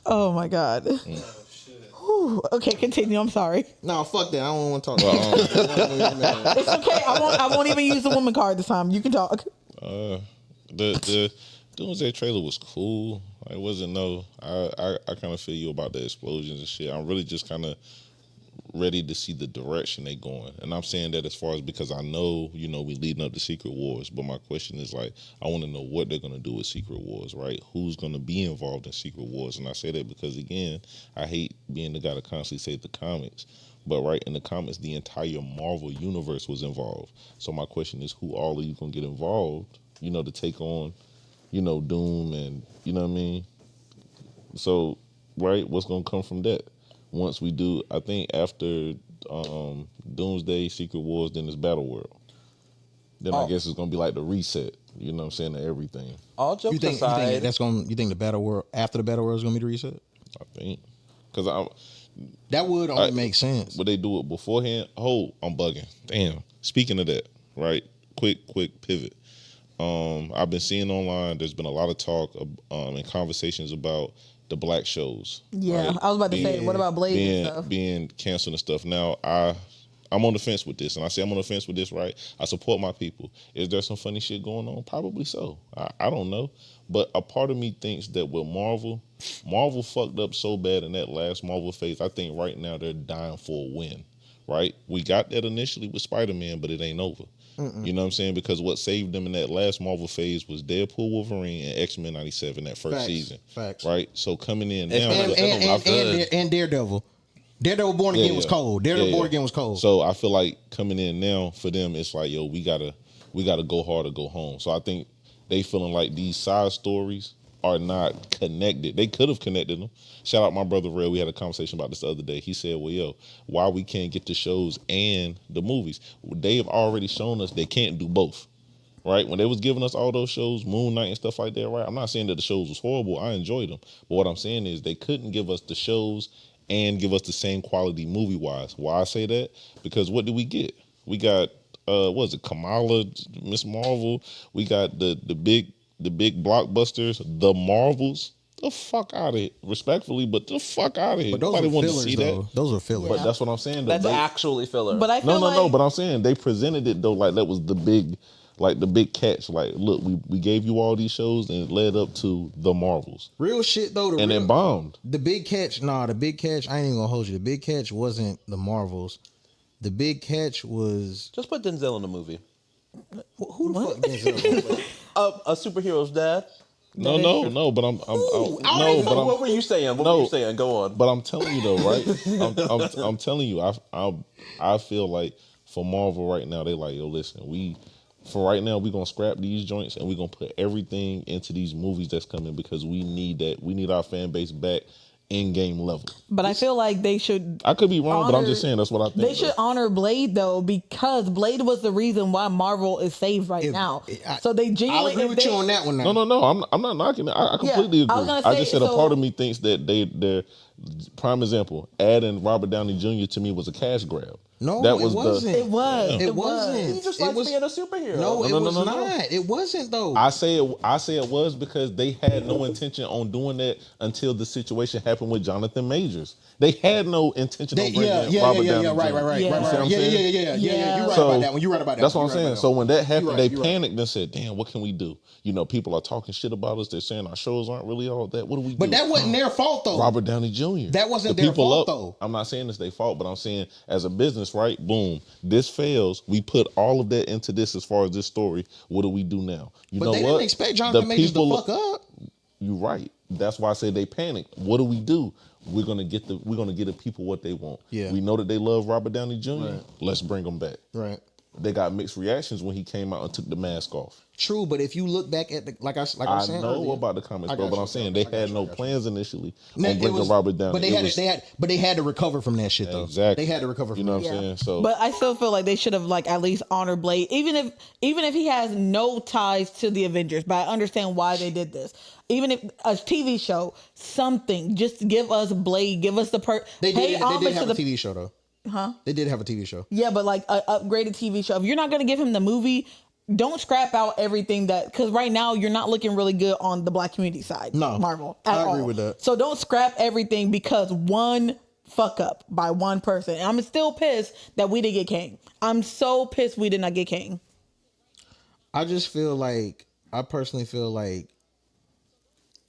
Oh my God. Whew. Okay, continue. I'm sorry. No, fuck that. I don't want to talk about it. It's okay. I won't even use the woman card this time. You can talk. The Doomsday trailer was cool. It wasn't no. I kind of feel you about the explosions and shit. I'm really just kind of ready to see the direction they going, and I'm saying that as far as because I know we leading up to Secret Wars, but my question is like I want to know what they're gonna do with Secret Wars, right? Who's gonna be involved in Secret Wars? And I say that because again, I hate being the guy to constantly say the comics. But right in the comics, the entire Marvel universe was involved. So my question is, who all are you gonna get involved? To take on, Doom and you know what I mean. So, right, what's gonna come from that? Once we do, I think after Doomsday, Secret Wars, then it's Battle World. Then I guess it's gonna be like the reset. You know what I'm saying, to everything. All jokes You think aside, you think the Battle World after the Battle World is gonna be the reset? I think because That would only make sense. would they do it beforehand? Oh, I'm bugging. Damn. Speaking of that, right? Quick pivot. I've been seeing online. There's been a lot of talk and conversations about the black shows. Yeah, right? I was about to say, what about Blade and stuff? Being canceled and stuff. Now I'm on the fence with this, and I say I'm on the fence with this, right? I support my people. Is there some funny shit going on? Probably so. I don't know, but a part of me thinks that with Marvel fucked up so bad in that last Marvel phase. I think right now they're dying for a win, right? We got that initially with Spider-Man, but it ain't over. You know what I'm saying? Because what saved them in that last Marvel phase was Deadpool, Wolverine, and X-Men '97 that first season. Facts. Right? So coming in now, And Daredevil. Daredevil Born Again was cold. Daredevil Born Again was cold. So I feel like coming in now for them, it's like, yo, we gotta go hard or go home. So I think they feeling like these side stories are not connected. They could have connected them. Shout out my brother Red. We had a conversation about this the other day. He said, well, yo, why we can't get the shows and the movies? They have already shown us they can't do both. Right? When they was giving us all those shows, Moon Knight and stuff like that, right? I'm not saying that the shows was horrible. I enjoyed them. But what I'm saying is they couldn't give us the shows and give us the same quality movie-wise. Why I say that? Because what did we get? We got, what was it, Kamala, Miss Marvel. We got the big blockbusters, the Marvels. The fuck out of here. Respectfully, but the fuck out of here. But those Nobody are wanted to fillers, see though. that. Those are fillers. But that's what I'm saying. That's they, actually filler. But I feel no. like But I'm saying they presented it though like that was the big catch. Like, look, we gave you all these shows and it led up to the Marvels, real shit though. and it bombed. The big catch, the big catch. I ain't even gonna hold you. The big catch wasn't the Marvels. The big catch was Just put Denzel in the movie. who the fuck Denzel? A superhero's dad. No. But What were you saying? What were you saying? Go on. But I'm telling you though, right? I'm telling you, I feel like for Marvel right now, they like, yo, listen, for right now, we're gonna scrap these joints and we're gonna put everything into these movies that's coming because we need that. We need our fan base back in game level. But I feel like they should. I could be wrong, but I'm just saying that's what I think. They should honor Blade though, because Blade was the reason why Marvel is saved right now. So they genuinely. I'll agree with you on that one. Now. No. I'm not knocking it. I completely agree. I just said a part of me thinks that they're prime example. Adding Robert Downey Jr. to me was a cash grab. No, that it wasn't. It was. It wasn't. He just likes being a superhero. No, it was not. It wasn't though. I say it was because they had no intention on doing that until the situation happened with Jonathan Majors. They had no intention on bringing Robert Downey Jr. Right. You see what I'm saying? Yeah. You're right about that one. You're right about that. That's what I'm saying. So when that happened, they panicked and said, "Damn, what can we do?" You know, people are talking shit about us. They're saying our shows aren't really all that. What do we do? But that wasn't their fault though. Robert Downey Jr. That wasn't their fault though. I'm not saying it's their fault, but I'm saying as a business, right? Boom, this fails. We put all of that into this as far as this story. What do we do now? You know they what? didn't expect Jonathan Majors to fuck up. You're right. That's why I say they panicked. What do we do? We're gonna get the people what they want. Yeah. We know that they love Robert Downey Jr. Right. Let's bring them back. Right. They got mixed reactions when he came out and took the mask off. True, but if you look back at the I was saying know earlier, about the comments, bro, but I'm saying they had no plans initially on it bringing was- Robert Downey. but they had to recover from that shit though. Exactly. They had to recover from You know that. what I'm saying? So, But I still feel like they should have like at least honored Blade, even if he has no ties to the Avengers. But I understand why they did this. Even if a TV show, something, just give us Blade, give us the They did have a the TV show though. Huh? They did have a TV show. Yeah, but like an upgraded TV show. If you're not gonna give him the movie, don't scrap out everything because right now you're not looking really good on the Black community side. No, Marvel. I agree with that. So don't scrap everything because one fuck up by one person. And I'm still pissed that we didn't get Kang. I'm so pissed we did not get Kang. I personally feel like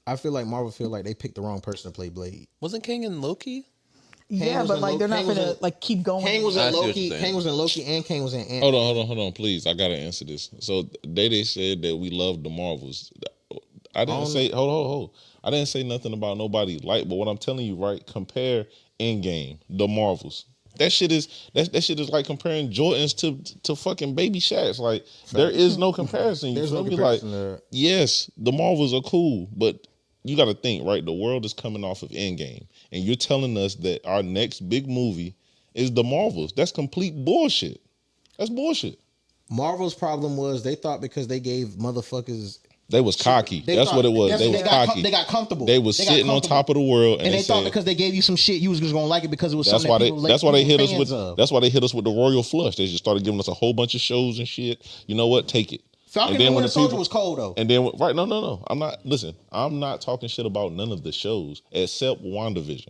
Marvel feel like they picked the wrong person to play Blade. Wasn't King in Loki? Yeah, but like they're not gonna like keep going. Kang was in I see what Loki. you're saying. Kang was in Loki, and Kang was in Ant. hold on, please. I gotta answer this. So they said that we love the Marvels. I didn't say hold. I didn't say nothing about nobody like, but what I'm telling you, right? Compare Endgame, the Marvels. That shit is like comparing Jordans to fucking baby Shaqs. Like there is no comparison. There's no me? comparison Like there. yes, the Marvels are cool, but you got to think, right? The world is coming off of Endgame, and you're telling us that our next big movie is the Marvels. That's complete bullshit. That's bullshit. Marvel's problem was they thought because they gave motherfuckers. They was cocky. That's what it was. They was cocky. They got comfortable. They was sitting on top of the world, and they thought because they gave you some shit, you was just gonna like it because it was that's something why that that's why they hit us fans with of. that's why they hit us with the royal flush. They just started giving us a whole bunch of shows and shit. You know what? Take it. Falcon and Winter Soldier was cold though. And then right, no. I'm not talking shit about none of the shows except WandaVision.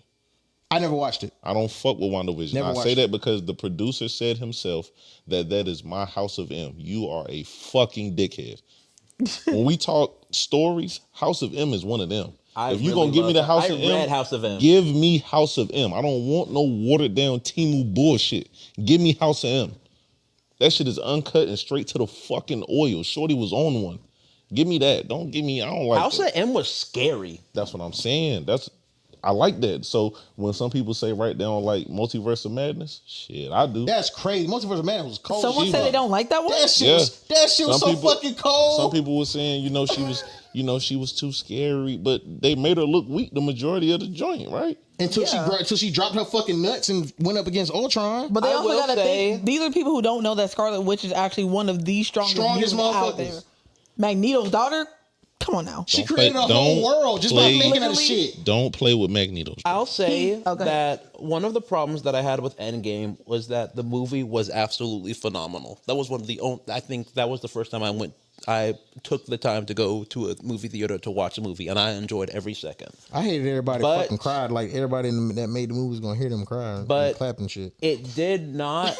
I never watched it. I don't fuck with WandaVision. I say that because the producer said himself that is my House of M. You are a fucking dickhead. When we talk stories, House of M is one of them. If you're going to give me the House of M, House of M, give me House of M. I don't want no watered down Temu bullshit. Give me House of M. That shit is uncut and straight to the fucking oil. Shorty was on one. Give me that. Don't give me, I don't like House that. of M was scary. That's what I'm saying. I like that. So when some people say right down like Multiverse of Madness, shit, I do. That's crazy. Multiverse of Madness was cold. Someone said they don't like that one. That shit was so fucking cold. Some people were saying, she was too scary, but they made her look weak the majority of the joint, right? Until she dropped her fucking nuts and went up against Ultron. But they also gotta think these are people who don't know that Scarlet Witch is actually one of the strongest mutants out there. Magneto's daughter. Come on now. She created a whole world just by thinking of the shit. Don't play with Magneto. I'll say that one of the problems that I had with Endgame was that the movie was absolutely phenomenal. That was one of the only. I think that was the first time I went I took the time to go to a movie theater to watch a movie, and I enjoyed every second. I hated everybody But- fucking cried. Like everybody that made the movie was gonna hear them cry But- and clapping shit. It did not.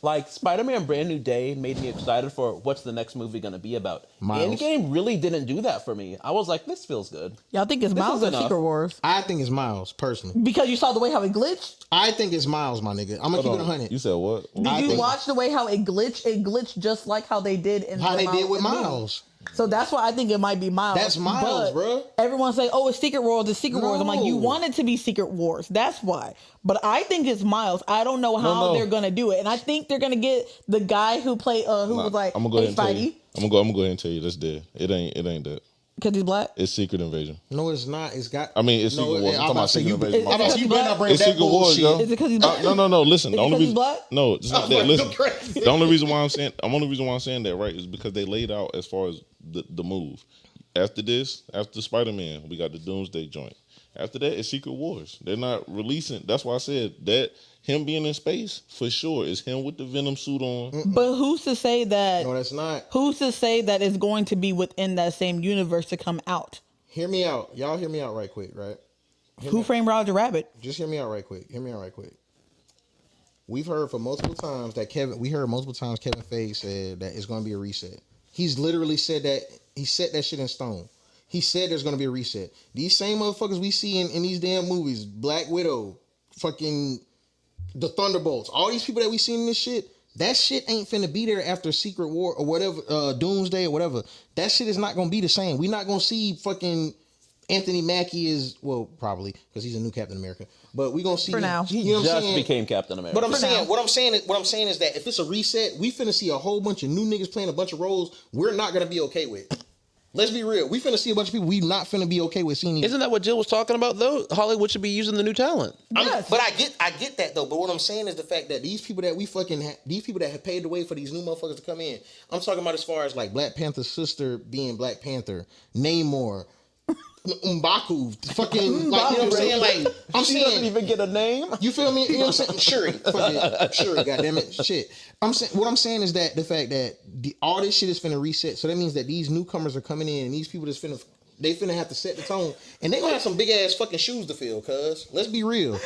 Like, Spider-Man Brand New Day made me excited for what's the next movie going to be about. Miles. Endgame really didn't do that for me. I was like, this feels good. Y'all think it's This Miles is or enough. Secret Wars? I think it's Miles personally. Because you saw the way how it glitched. I think it's Miles, my nigga. I'm gonna keep it 100. You said what? Did you think- watch the way how it glitched? It glitched just like how they did in How the they did with in the movie. Miles. So that's why I think it might be Miles. That's Miles, but bruh. Everyone say, "Oh, it's Secret Wars. It's Secret Wars." I'm like, you No. want it to be Secret Wars. That's why. But I think it's Miles. I don't know how No. they're gonna do it, and I think they're gonna get the guy who played who was like, I'm gonna go ahead "Hey, and tell you. Spidey," I'm gonna go ahead and tell you that's dead. It ain't that. because he's black. It's Secret Invasion. No, it's not. It's got. I mean, it's Secret Wars. I'm talking about Secret Invasion. I'm about to say, you better not bring It's Secret Wars, yo. Is it because he's black? No. Listen, the Is it only 'cause he's reason. black? No, it's not that. like, Listen, go crazy. the only reason why I'm saying that, right, is because they laid out as far as the move. After this, after Spider-Man, we got the Doomsday joint. After that, it's Secret Wars. They're not releasing. That's why I said that him being in space for sure is him with the Venom suit on. But who's to say that? No, that's not. Who's to say that it's going to be within that same universe to come out? Hear me out. Y'all hear me out right quick, right? Who framed Roger Rabbit? Just hear me out right quick. We've heard for multiple times that Kevin Feige said that it's going to be a reset. He's literally said that. He set that shit in stone. He said there's going to be a reset. These same motherfuckers we see in these damn movies, Black Widow, fucking the Thunderbolts, all these people that we see in this shit, that shit ain't finna be there after Secret War or whatever, Doomsday or whatever. That shit is not going to be the same. We're not going to see fucking Anthony Mackie well, probably, because he's a new Captain America. But we're going to see For now. You know what I'm Just saying? became Captain America. But I'm For saying, now. what I'm saying is that if it's a reset, we finna see a whole bunch of new niggas playing a bunch of roles we're not gonna be okay with. Let's be real. We finna see a bunch of people we not finna be okay with seeing. Isn't that what Jill was talking about, though? Hollywood should be using the new talent. Yes. But I get that though. But what I'm saying is the fact that these people that these people that have paved the way for these new motherfuckers to come in. I'm talking about as far as like Black Panther's sister being Black Panther, Namor, M'Baku, fucking like, you know what I'm saying? Like I'm She doesn't saying, even get a name. you feel me? You know what I'm saying? Shuri, fucking Shuri, goddammit, shit. What I'm saying is that the fact that all this shit is finna reset. So that means that these newcomers are coming in, and these people that's finna have to set the tone, and they gonna have some big ass fucking shoes to fill. Cause let's be real,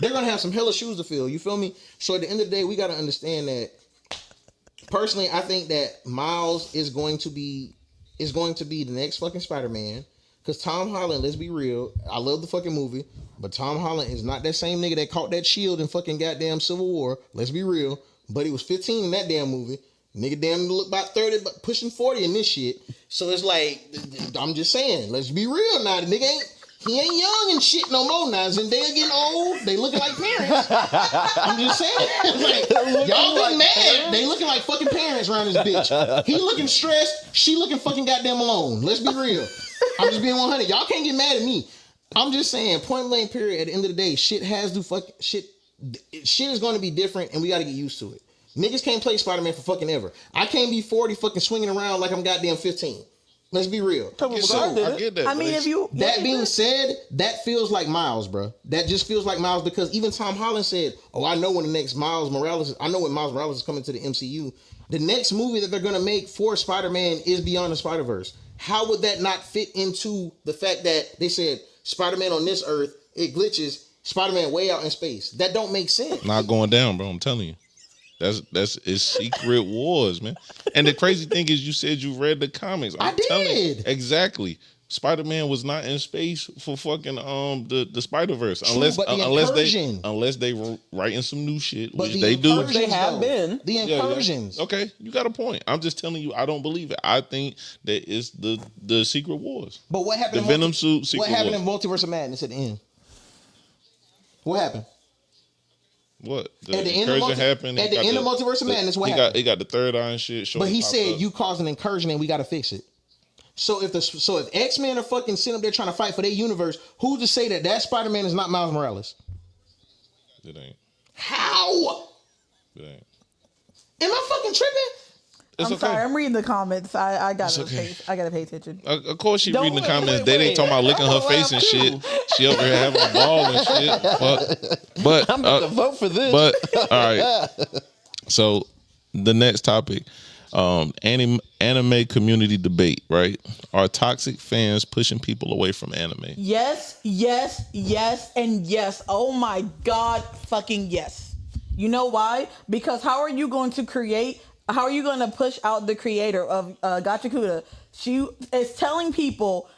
they're gonna have some hella shoes to fill. You feel me? So at the end of the day, we gotta understand that. Personally, I think that Miles is going to be the next fucking Spider-Man. Cause Tom Holland, let's be real, I love the fucking movie, but Tom Holland is not that same nigga that caught that shield in fucking goddamn Civil War. Let's be real. But he was 15 in that damn movie. Nigga damn look about 30, but pushing 40 in this shit. So it's like, I'm just saying, let's be real now. The nigga he ain't young and shit no more now. Zendaya getting old. They looking like parents. I'm just saying. Like, y'all getting mad. They looking like fucking parents around this bitch. He looking stressed. She looking fucking goddamn alone. Let's be real. I'm just being 100. Y'all can't get mad at me. I'm just saying, point blank period, at the end of the day, shit is going to be different and we got to get used to it. Niggas can't play Spider-Man for fucking ever. I can't be 40 fucking swinging around like I'm goddamn 15. Let's be real. So, I get that. I mean, if you That being said, that feels like Miles, bro. That just feels like Miles because even Tom Holland said, "Oh, I know when the next Miles Morales is coming to the MCU. The next movie that they're gonna make for Spider-Man is Beyond the Spider-Verse. How would that not fit into the fact that they said Spider-Man on this Earth it glitches, Spider-Man way out in space? That don't make sense. Not going down, bro. I'm telling you. That's it's Secret Wars, man. And the crazy thing is, you said you read the comics. I'm telling you, did. exactly. Spider-Man was not in space for fucking the Spider-Verse True, but the incursion. unless they were writing some new shit, But which the they do. incursions, They have though, been. the Yeah, yeah. incursions. Okay, you got a point. I'm just telling you, I don't believe it. I think that it's the Secret Wars. But what happened? The Venom suit. Secret What happened Wars. in Multiverse of Madness at the end? What happened? What? At the end of incursion happened. at the end of Multiverse of Madness, what happened? He got the third eye and shit. But he popped said up. you caused an incursion and we got to fix it. So if X-Men are fucking sitting up there trying to fight for their universe, who's to say that Spider-Man is not Miles Morales? It ain't. How? It ain't. Am I fucking tripping? It's I'm okay. sorry, I'm reading the comments. I gotta okay. pay attention. Of course, she Don't reading the wait, comments. wait, They wait. ain't talking about licking her I'm face and laugh shit. too. She over here having a ball and shit. But I'm about to vote for this. but all right. So the next topic, Anime community debate, right? Are toxic fans pushing people away from anime? Yes, yes, yes, and yes. Oh my God, fucking yes. You know why? Because how are you going to push out the creator of Gachakuda? She is telling people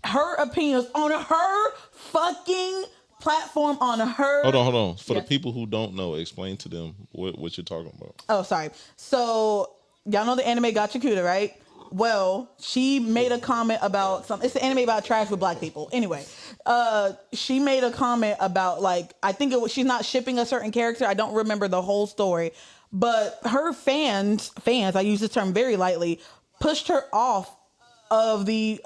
her opinions on her fucking platform on her. Hold on. For the Yes. people who don't know, explain to them what you're talking about. Oh, sorry. So y'all know the anime Gachakuda, right? Well, she made a comment about some. It's an anime about trash with black people. Anyway, she made a comment about like I think it was she's not shipping a certain character. I don't remember the whole story, but her fans, I use this term very lightly, pushed her off of the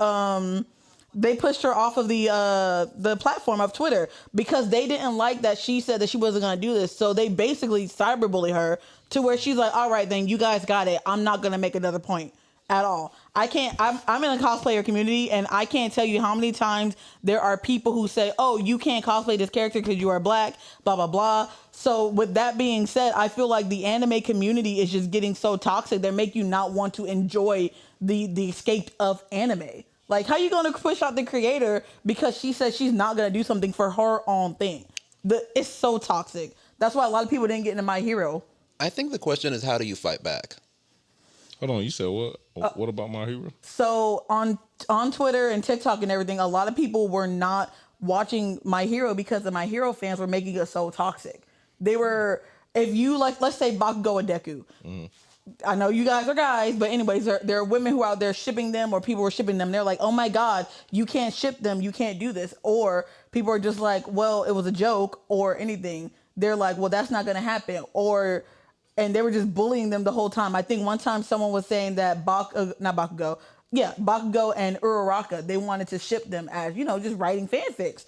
they pushed her off of the platform of Twitter because they didn't like that she said that she wasn't gonna do this. So they basically cyberbully her to where she's like, all right, then you guys got it. I'm not gonna make another point at all. I'm in a cosplayer community and I can't tell you how many times there are people who say, oh, you can't cosplay this character because you are black, blah, blah, blah. So with that being said, I feel like the anime community is just getting so toxic that make you not want to enjoy the escape of anime. Like, how you going to push out the creator because she says she's not going to do something for her own thing? It's so toxic. That's why a lot of people didn't get into My Hero. I think the question is, how do you fight back? Hold on, you said what? What about My Hero? So on Twitter and TikTok and everything, a lot of people were not watching My Hero because the My Hero fans were making it so toxic. They were, if you like, let's say Bakugo and Deku. Mm. I know you guys are guys, but anyways, there are women who are out there shipping them or people were shipping them. They're like, oh my God, you can't ship them. You can't do this. Or people are just like, well, it was a joke or anything. They're like, well, that's not going to happen. And they were just bullying them the whole time. I think one time someone was saying that Bakugo and Uraraka, they wanted to ship them as, just writing fanfics.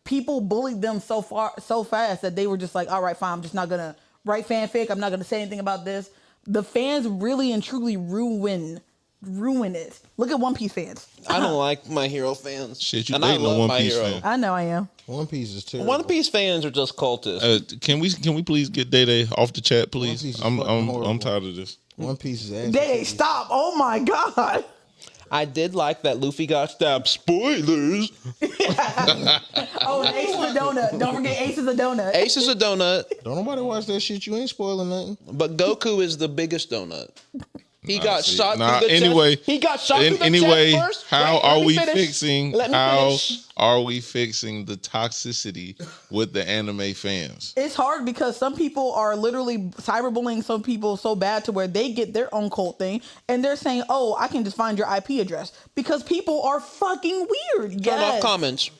People bullied them so fast that they were just like, all right, fine, I'm just not going to write fanfic. I'm not going to say anything about this. The fans really and truly ruin it. Look at One Piece fans. I don't like My Hero fans. Shit, you and I dating a love One My Piece Hero. fan. I know I am. One Piece is terrible. One Piece fans are just cultists. Can we please get Day off the chat, please? Piece is I'm fucking horrible. tired of this. One Piece is ass. They stop. Oh my God. I did like that Luffy got stabbed. Spoilers. Oh, and Ace is a donut. Don't forget Ace is a donut. Ace is a donut, Don't nobody watch that shit. You ain't spoiling nothing. but Goku is the biggest donut. He got see. shot Nah, through the anyway, chest. He got shot through the anyway, chest first. how Wait, are let me we finish. fixing? Let me How finish. are we fixing the toxicity with the anime fans? It's hard because some people are literally cyberbullying some people so bad to where they get their own cult thing and they're saying, oh, I can just find your IP address because people are fucking weird. Turn off Yes. comments.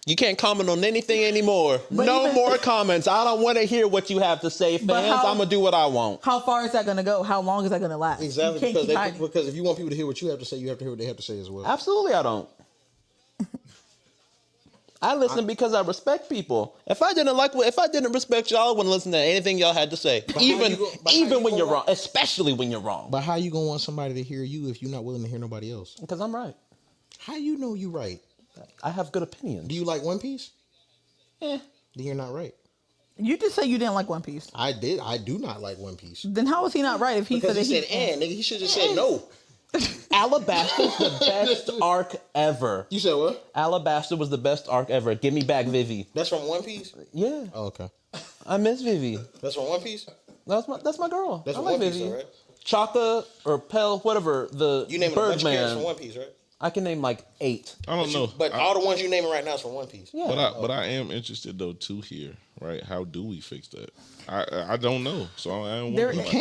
You can't comment on anything anymore. But no even- more comments. I don't want to hear what you have to say, But fans. how- I'm gonna do what I want. How far is that going to go? How long is that going to last? Exactly, You can't keep hiding. because if you want people to hear what you have to say, you have to hear what they have to say as well. Absolutely, I don't. I listen because I respect people. If I didn't respect y'all, I wouldn't listen to anything y'all had to say. Even when you're wrong, especially when you're wrong. But how you gonna want somebody to hear you if you're not willing to hear nobody else? Because I'm right. How you know you right? I have good opinions. Do you like One Piece? Eh. Then you're not right. You just say you didn't like One Piece. I did. I do not like One Piece. Then how is he not right if he Because said he that said, nigga, he should have said no. Alabaster's the best arc ever. You said what? Alabaster was the best arc ever. Give me back Vivi. That's from One Piece? Yeah, Oh, okay. I miss Vivi. That's from One Piece? That's my girl. That's I from like One Piece, Vivi. though, right? Chaka or Pell, whatever. The You naming a bunch of characters Birdman. from One Piece, right? I can name like 8. I don't know. But all the ones you naming right now is from One Piece. Yeah. But I am interested though to hear, right? How do we fix that? I don't know, so I don't There, want to.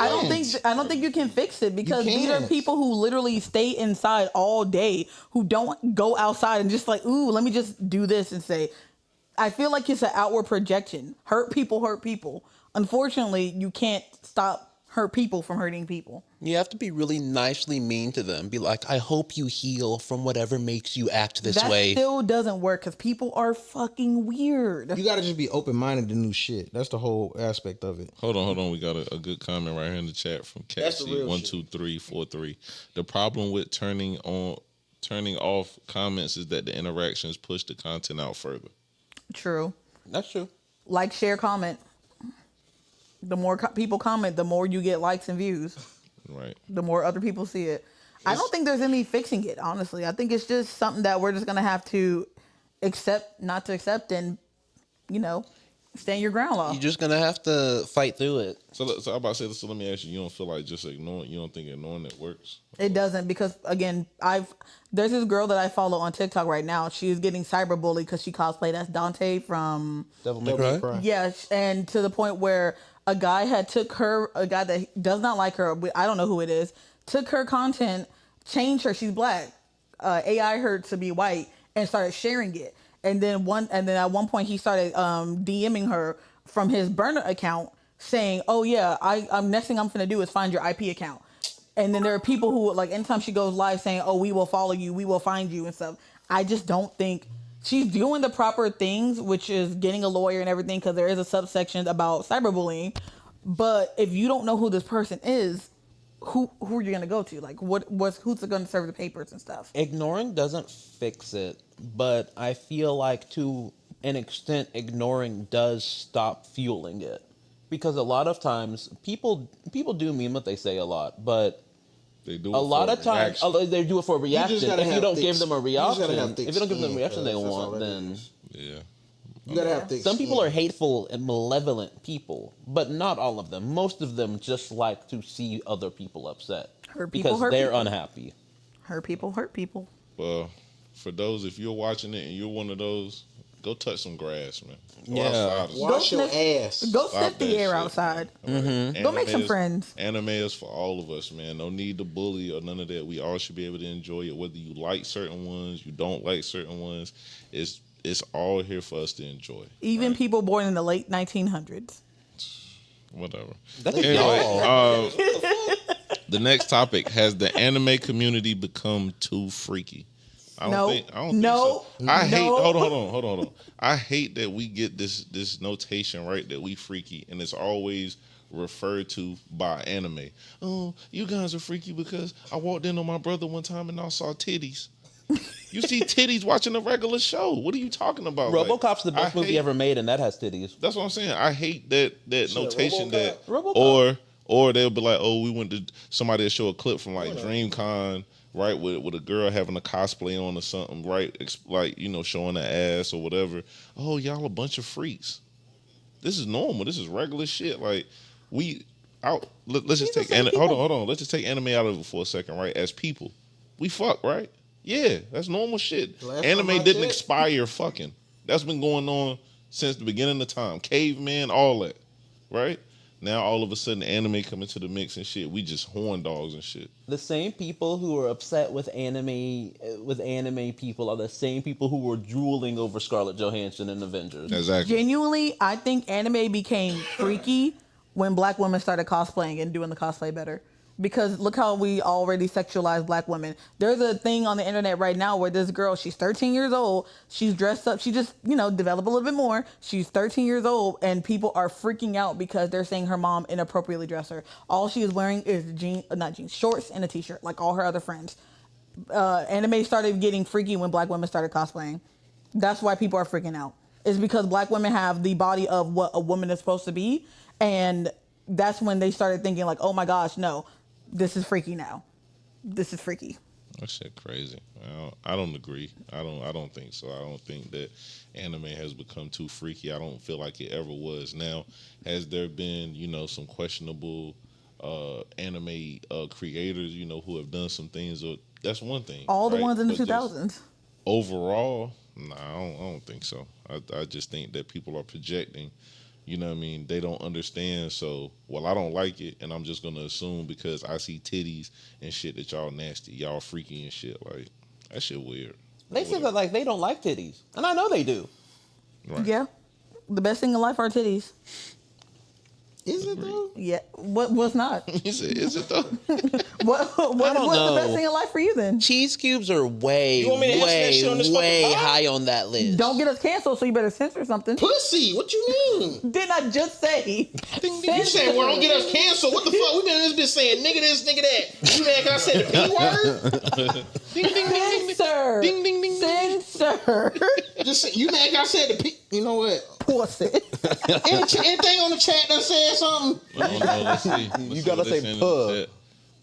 I don't think you can fix it because these are can't. people who literally stay inside all day, who don't go outside and just like, ooh, let me just do this and say. I feel like it's an outward projection. Hurt people. Unfortunately, you can't stop hurt people from hurting people. You have to be really nicely mean to them. Be like, I hope you heal from whatever makes you act this That way. still doesn't work because people are fucking weird. You gotta just be open minded to new shit. That's the whole aspect of it. Hold on. We got a good comment right here in the chat from That's the Cassie real 12343. The problem with turning off comments is that the interactions push the content out further. True. That's true. Like, share, comment. The more people comment, the more you get likes and views. Right. The more other people see it. I don't think there's any fixing it, honestly. I think it's just something that we're just going to have to not to accept and, stand your ground law. You're just gonna have to fight through it. So I'm about to say this. So let me ask you: you don't feel like just ignoring? You don't think ignoring it works? It doesn't, because again, there's this girl that I follow on TikTok right now. She's getting cyberbullied because she cosplayed as Dante from Devil May Cry. Yeah, and to the point where a guy that does not like her, I don't know who it is, took her content, changed her. She's black, AI her to be white, and started sharing it. And then at one point he started DMing her from his burner account, saying, "Oh yeah, I'm next thing I'm gonna do is find your IP account." And then there are people who, like, anytime she goes live, saying, "Oh, we will follow you, we will find you," and stuff. I just don't think she's doing the proper things, which is getting a lawyer and everything, because there is a subsection about cyberbullying. But if you don't know who this person is, who are you gonna go to? Like, who's gonna serve the papers and stuff? Ignoring doesn't fix it, but I feel like to an extent, ignoring does stop fueling it, because a lot of times people do mean what they say a lot, but They do. a lot of times they do it for a reaction. If you don't give them a reaction, if you don't give them the reaction they want, then Yeah. You gotta have thick some people skin. are hateful and malevolent people, but not all of them. Most of them just like to see other people upset Hurt people because hurt they're people. unhappy. Hurt people. Well, for those, if you're watching it and you're one of those, go touch some grass, man. Go Yeah. outside or Wash your sniff- ass. Go Stop sniff the that air shit, outside. man. Go make some Anime is- friends. Anime is for all of us, man. No need to bully or none of that. We all should be able to enjoy it. Whether you like certain ones, you don't like certain ones, it's all here for us to enjoy. Even right? people born in the late 1900s. Whatever. That's Anyway, y'all. the next topic: has the anime community become too freaky? I don't think so. I hate. Hold on. I hate that we get this notation, right, that we freaky, and it's always referred to by anime. Oh, you guys are freaky because I walked in on my brother one time and I saw titties. You see titties watching a regular show. What are you talking about? RoboCop's the Like, best I movie hate- ever made, and that has titties. That's what I'm saying. I hate that notation that RoboCop. or they'll be like, oh, we went to somebody will show a clip from like DreamCon, right, with a girl having a cosplay on or something, right, like showing her ass or whatever. Oh, y'all a bunch of freaks. This is normal. This is regular shit. Like let's just take hold on. Let's just take anime out of it for a second, right? As people, we fuck, right? Yeah, that's normal shit. Last time Anime I didn't checked. expire fucking. That's been going on since the beginning of time. Caveman, all that, right? Now all of a sudden anime come into the mix and shit. We just horn dogs and shit. The same people who are upset with anime people are the same people who were drooling over Scarlett Johansson in Avengers. Exactly. Genuinely, I think anime became freaky when black women started cosplaying and doing the cosplay better. Because look how we already sexualize black women. There's a thing on the internet right now where this girl, she's 13 years old. She's dressed up. She just, developed a little bit more. She's 13 years old and people are freaking out because they're saying her mom inappropriately dressed her. All she is wearing is shorts and a t-shirt like all her other friends. Anime started getting freaky when black women started cosplaying. That's why people are freaking out. It's because black women have the body of what a woman is supposed to be. And that's when they started thinking like, oh my gosh, no. This is freaky now. This is freaky. That shit crazy. I don't agree. I don't think so. I don't think that anime has become too freaky. I don't feel like it ever was. Now, has there been, some questionable anime creators, who have done some things? That's one thing. All the right? ones in the But just 2000s. Overall, nah, I don't think so. I just think that people are projecting. You know what I mean? They don't understand. So, I don't like it, and I'm just gonna assume because I see titties and shit that y'all nasty, y'all freaky and shit. Like that shit weird. They say that like they don't like titties, and I know they do. Right. Yeah. The best thing in life are titties. Is it though? Yeah. What's not? He said, "Is it though?" What's don't the know. best thing in life for you then? Cheese cubes are way, You want me to answer that shit on this way fucking pod? high on that list. Don't get us canceled, so you better censor something. Pussy. What you mean? Didn't I just say? You saying, well, don't get us canceled. What the fuck? We been in this bitch saying nigga this, nigga that. You mad 'cause I said the P word? Ding, ding, ding, ding, Censor. ding, ding, ding, ding. Censor. Just say, you mad 'cause I said the P. You know what? Pussy. Anything on the chat that said something? I don't know. Let's see. You gotta what they say saying in pub. the chat.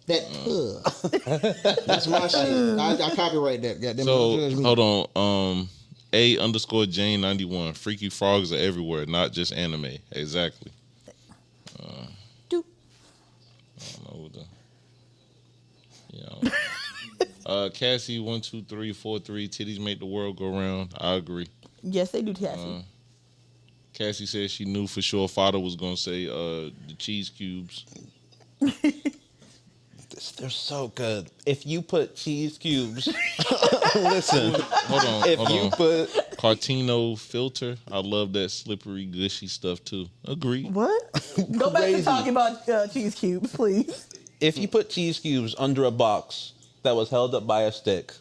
That's my shit. I copyright that. Goddamn. So Don't judge me. hold on. A_Jane91. Freaky frogs are everywhere, not just anime. Exactly. Doop. I don't know what the. Yeah. Cassie 12343. Titties make the world go round. I agree. Yes, they do, Cassie. Cassie said she knew for sure Father was gonna say the cheese cubes. They're so good. If you put cheese cubes, listen. Hold on. If you put Cartino filter. I love that slippery, gushy stuff too. Agreed. What? Go back to Crazy. talking about cheese cubes, please. if you put cheese cubes under a box that was held up by a stick,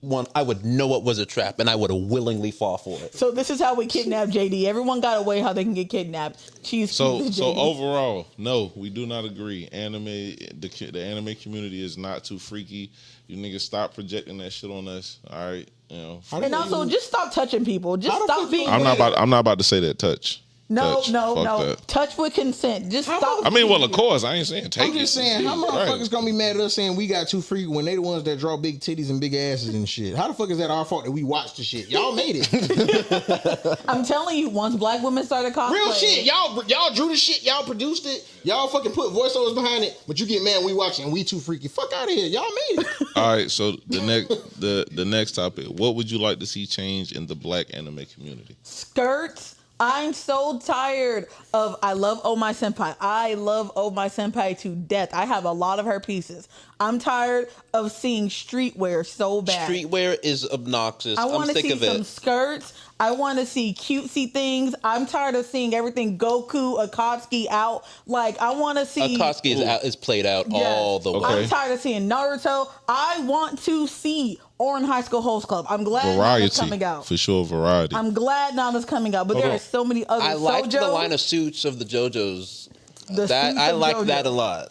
one, I would know it was a trap and I would willingly fall for it. So this is how we kidnap JD. Everyone got a way how they can get kidnapped. Cheese So cubes. so JD. overall, no, we do not agree. The anime community is not too freaky. You niggas stop projecting that shit on us. All right, you know. And also, just stop touching people. Just How the stop fuck being. I'm not about to say that. Touch. No, Touch. no, Fuck no. that. Touch with consent. Just stop. I mean, well, of course, I ain't saying take it. I'm just saying, how motherfuckers Right. gonna be mad at us saying we got too freaky when they the ones that draw big titties and big asses and shit? How the fuck is that our fault that we watched the shit? Y'all made it. I'm telling you, once black women started cosplaying, Real shit. Y'all drew the shit. Y'all produced it. Y'all fucking put voiceovers behind it. But you get mad when we watching and we too freaky. Fuck out of here. Y'all made it. All right, so the next topic. What would you like to see change in the black anime community? skirts. I'm so tired of. I love Oh My Senpai. I love Oh My Senpai to death. I have a lot of her pieces. I'm tired of seeing streetwear so bad. Streetwear is obnoxious. I I'm want to sick see of some it. skirts. I want to see cutesy things. I'm tired of seeing everything Goku, Akatsuki out. Like, I want to see. Akatsuki is played out Yes. all the way. Okay. I'm tired of seeing Naruto. I want to see Orange High School Host Club. I'm glad now Variety, it's coming out. for sure. Variety. I'm glad now it's coming out. But Hold there on. are so many other I liked the shoujo. line of suits of the JoJo's. The That suits I of like JoJo. that a lot.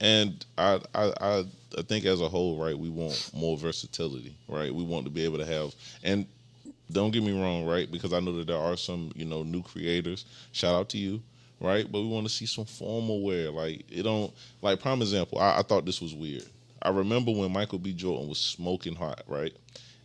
And I think as a whole, right, we want more versatility, right? We want to be able to have, and don't get me wrong, right? Because I know that there are some, new creators. Shout out to you, right? But we want to see some formal wear. Like, it don't, like, prime example, I thought this was weird. I remember when Michael B. Jordan was smoking hot, right?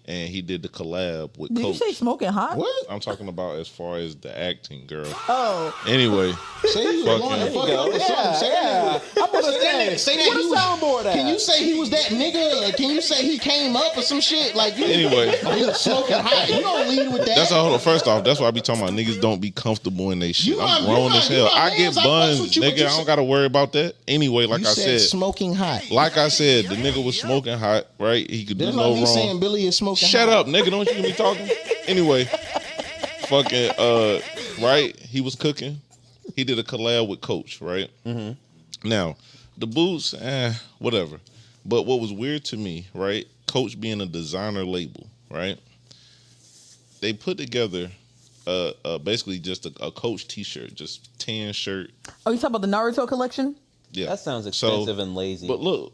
And he did the collab with Did Coach. you say smoking hot? What? I'm talking about as far as the acting, girl. Oh, Anyway, Say he was Fucking- going to There fuck you up go. or something. Yeah, Say yeah. that. I'm gonna Say that where he the was. soundboard at? Can you say he was that nigga? Or can you say he came up or some shit? Like, you, Anyway. he was smoking hot. You don't lead with that. that's all. First off, that's why I be talking about niggas don't be comfortable in they shit. You I'm my- grown you as my- hell. you my I get mans, I fucks buns, with you, but nigga. you I don't said- gotta worry about that. Anyway, like You I said said, smoking hot. like I said, the nigga was smoking hot, right? He could do That's no like me saying wrong. Billy is smoking Shut hot. up, nigga. Don't you hear me talking? Anyway, fucking right? He was cooking. He did a collab with Coach, right? Mm-hmm. Now, the boots, whatever. But what was weird to me, right? Coach being a designer label, right? They put together basically just a Coach T-shirt, just tan shirt. oh, you talking about the Naruto collection? Yeah, That sounds So- expensive and lazy. But look,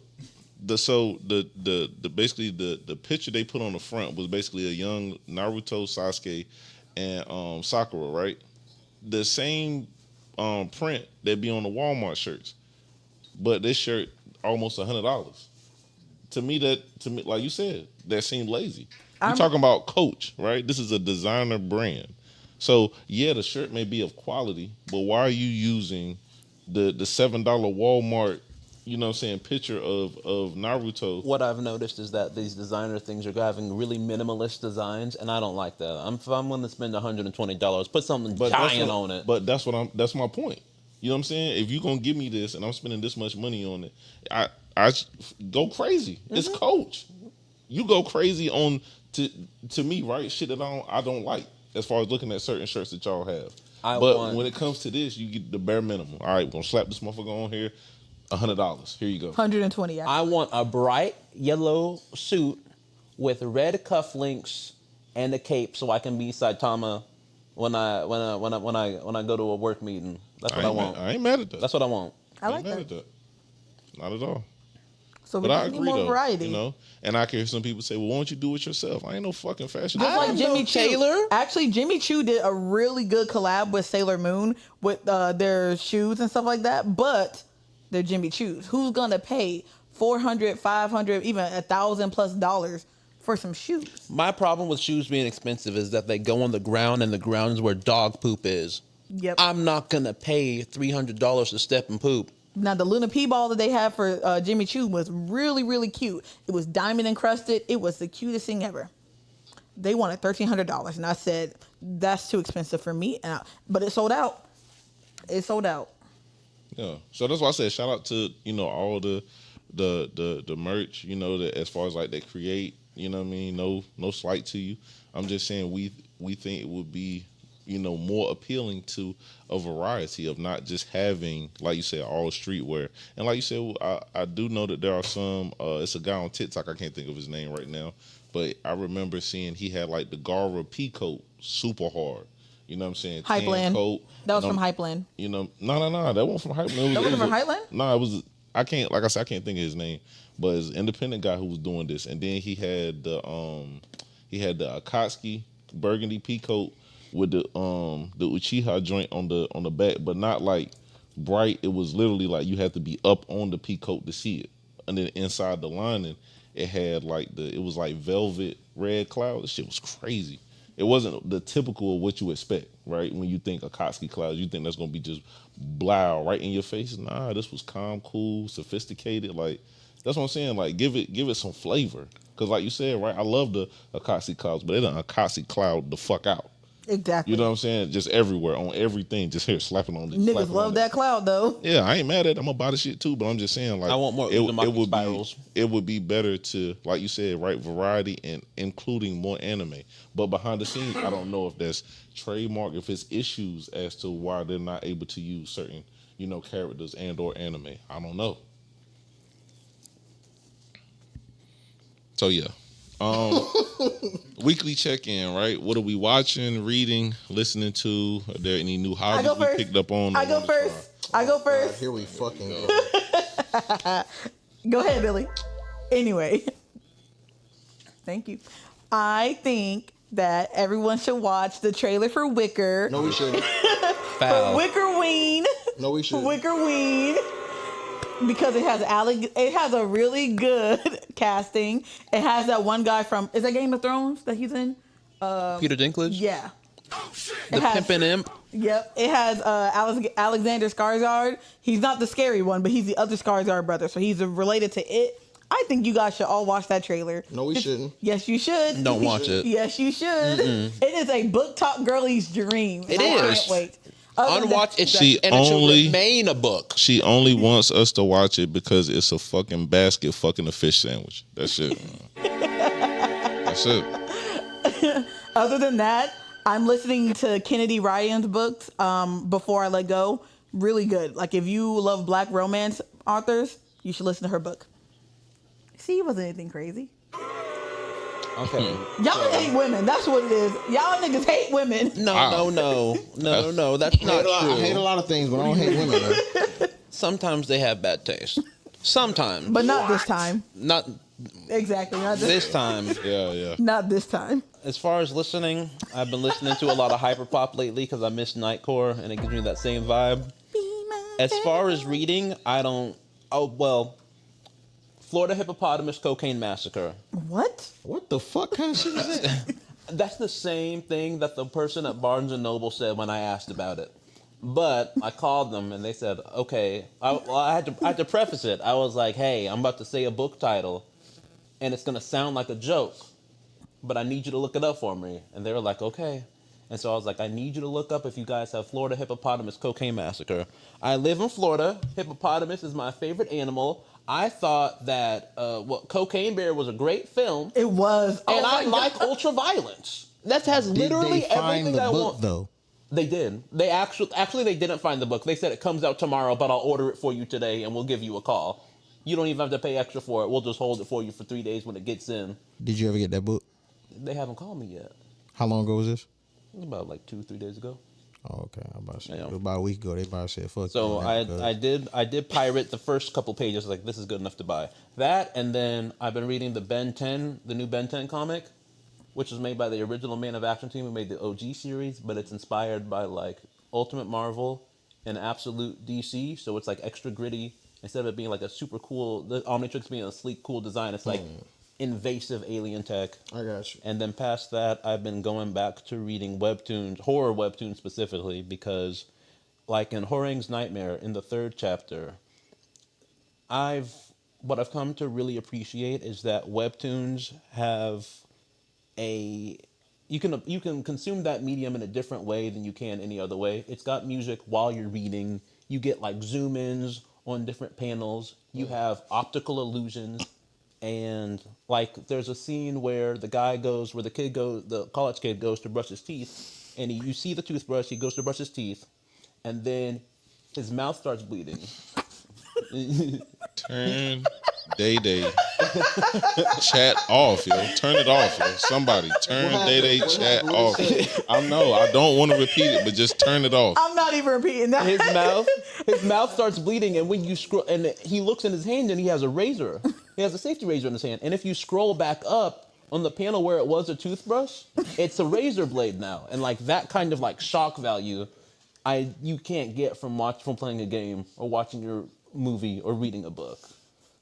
the basically the picture they put on the front was basically a young Naruto, Sasuke, and Sakura, right? The same print that be on the Walmart shirts, but this shirt almost $100. To me, like you said, that seemed lazy. You're talking about Coach, right? This is a designer brand, so yeah, the shirt may be of quality, but why are you using the $7 Walmart? You know what I'm saying, picture of Naruto. What I've noticed is that these designer things are having really minimalist designs, and I don't like that. If I'm going to spend $120, put something giant on it. But that's my point. You know what I'm saying? If you're gonna give me this and I'm spending this much money on it, I go crazy. It's Coach. You go crazy on to me, right? Shit that I don't like as far as looking at certain shirts that y'all have. When it comes to this, you get the bare minimum. All right, we're gonna slap this motherfucker on here. $100. Here you go. 120. I want a bright yellow suit with red cufflinks and a cape, so I can be Saitama when I go to a work meeting. That's what I want. I ain't mad at that. That's what I want. I like ain't mad that. at that. Not at all. So we But I just need agree more though. variety. You know, and I can hear some people say, "Well, why don't you do it yourself?" I ain't no fucking fashion. Just like am Jimmy no Choo. tailor. Actually, Jimmy Choo did a really good collab with Sailor Moon with their shoes and stuff like that. But their Jimmy Choos. Who's gonna pay $400, $500, even $1,000+ for some shoes? My problem with shoes being expensive is that they go on the ground, and the ground is where dog poop is. Yep. I'm not gonna pay $300 to step and poop. Now, the Luna P ball that they had for Jimmy Choo was really, really cute. It was diamond encrusted. It was the cutest thing ever. They wanted $1,300, and I said, that's too expensive for me. But it sold out. It sold out. Yeah. So that's why I said shout out to, all the merch, that as far as like they create, you know what I mean? No slight to you. I'm just saying we think it would be, more appealing to a variety of not just having, like you said, all streetwear. And like you said, I do know that there are some, it's a guy on TikTok, I can't think of his name right now, but I remember seeing he had like the Gara P coat super hard. You know what I'm saying? Hypeland. Coat. That was from Hypeland. No, that wasn't from Hypeland. That wasn't from Hypeland? No, it was, I can't think of his name, but it's an independent guy who was doing this. And then he had the Akatsuki burgundy P coat with the Uchiha joint on the back, but not like bright. It was literally like you had to be up on the P coat to see it. And then inside the lining, it had like it was like velvet red cloud. This shit was crazy. It wasn't the typical of what you expect, right? When you think Akatsuki clouds, you think that's gonna be just blow right in your face. Nah, this was calm, cool, sophisticated. Like that's what I'm saying. Like give it some flavor. Cause like you said, right? I love the Akatsuki clouds, but they done Akatsuki cloud the fuck out. Exactly. You know what I'm saying? Just everywhere, on everything, just here slapping on this. Niggas love that cloud though. Yeah, I ain't mad at it. I'm gonna buy the shit too, but I'm just saying, like, I want more Uzumaki spirals. It would be better to, like you said, right, variety and including more anime. But behind the scenes, I don't know if that's trademark, if it's issues as to why they're not able to use certain, characters and or anime. I don't know. So yeah. Weekly check-in, right? What are we watching, reading, listening to? Are there any new hobbies we picked up on? I go first. Here we fucking go. Go ahead, Billy. Anyway, thank you. I think that everyone should watch the trailer for Wicker. No, we shouldn't. Wickerween. No, we shouldn't. Wickerween. Because it has a really good casting. It has that one guy from, is that Game of Thrones that he's in? Peter Dinklage? Yeah. The Pimpin' Imp? Yep. It has Alexander Skarsgård. He's not the scary one, but he's the other Skarsgård brother. So he's related to it. I think you guys should all watch that trailer. No, we shouldn't. Yes, you should. Don't watch it. Yes, you should. It is a book talk girlie's dream. It I is. can't wait. Unwatch it, It should remain a book. She only wants us to watch it because it's a fucking basket fucking a fish sandwich. That's it. That's it. Other than that, I'm listening to Kennedy Ryan's books, Before I Let Go. Really good. Like, if you love black romance authors, you should listen to her book. See, it wasn't anything crazy. Okay. Y'all hate women. That's what it is. Y'all niggas hate women. No. That's not true. I hate a lot of things, but I don't hate women. Man. Sometimes they have bad taste. Sometimes. But not this time. Not Exactly. Not this time. Yeah. Not this time. As far as listening, I've been listening to a lot of hyperpop lately because I miss Nightcore and it gives me that same vibe. As far as reading, I don't. Oh, well. Florida Hippopotamus Cocaine Massacre. What? What the fuck kind of shit is that? That's the same thing that the person at Barnes & Noble said when I asked about it. But I called them and they said, okay. I had to preface it. I was like, hey, I'm about to say a book title and it's going to sound like a joke, but I need you to look it up for me. And they were like, okay. And so I was like, I need you to look up if you guys have Florida Hippopotamus Cocaine Massacre. I live in Florida. Hippopotamus is my favorite animal. I thought that Cocaine Bear was a great film. It was. And I like ultraviolence. That has literally Did they find everything the I book, want. though? They did. They actually they didn't find the book. They said it comes out tomorrow, but I'll order it for you today and we'll give you a call. You don't even have to pay extra for it. We'll just hold it for you for 3 days when it gets in. Did you ever get that book? They haven't called me yet. How long ago was this? About like 2-3 days ago. Oh, okay. I'm about to say, Yeah. about a week ago, they probably said, fuck So you. I did pirate the first couple pages. Like, this is good enough to buy. That, and then I've been reading the new Ben 10 comic, which was made by the original Man of Action team who made the OG series, but it's inspired by like Ultimate Marvel and Absolute DC. So it's like extra gritty Instead of it being like a super cool, the Omnitrix being a sleek, cool design, it's like invasive alien tech. I got you. And then past that, I've been going back to reading webtoons, horror webtoons specifically, because like in Horang's Nightmare, in the 3rd chapter, what I've come to really appreciate is that webtoons have you can consume that medium in a different way than you can any other way. It's got music while you're reading. You get like zoom ins on different panels. You have optical illusions. And like there's a scene where the college kid goes to brush his teeth, and you see the toothbrush, he goes to brush his teeth, and then his mouth starts bleeding. Turn Day chat off, yo. Turn it off, yo. Somebody turn Day chat off. I know. I don't want to repeat it, but just turn it off. I'm not even repeating that. His mouth starts bleeding, and when you scroll, and he looks in his hand, and he has a razor. He has a safety razor in his hand, and if you scroll back up on the panel where it was a toothbrush, it's a razor blade now, and like that kind of like shock value, you can't get from playing a game or watching your movie or reading a book.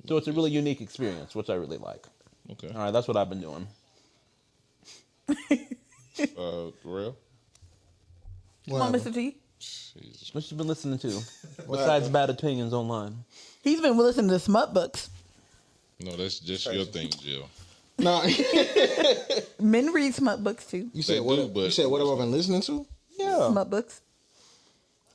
So it's a really unique experience, which I really like. Okay. All right, that's what I've been doing. Real? Come on, Mr. T. Jesus. What you been listening to? Besides bad opinions online. He's been listening to smut books. No, that's just your thing, Jill. No. Men read smut books too. You said They what? do, but- You said what have I been listening to? Yeah. Smut books.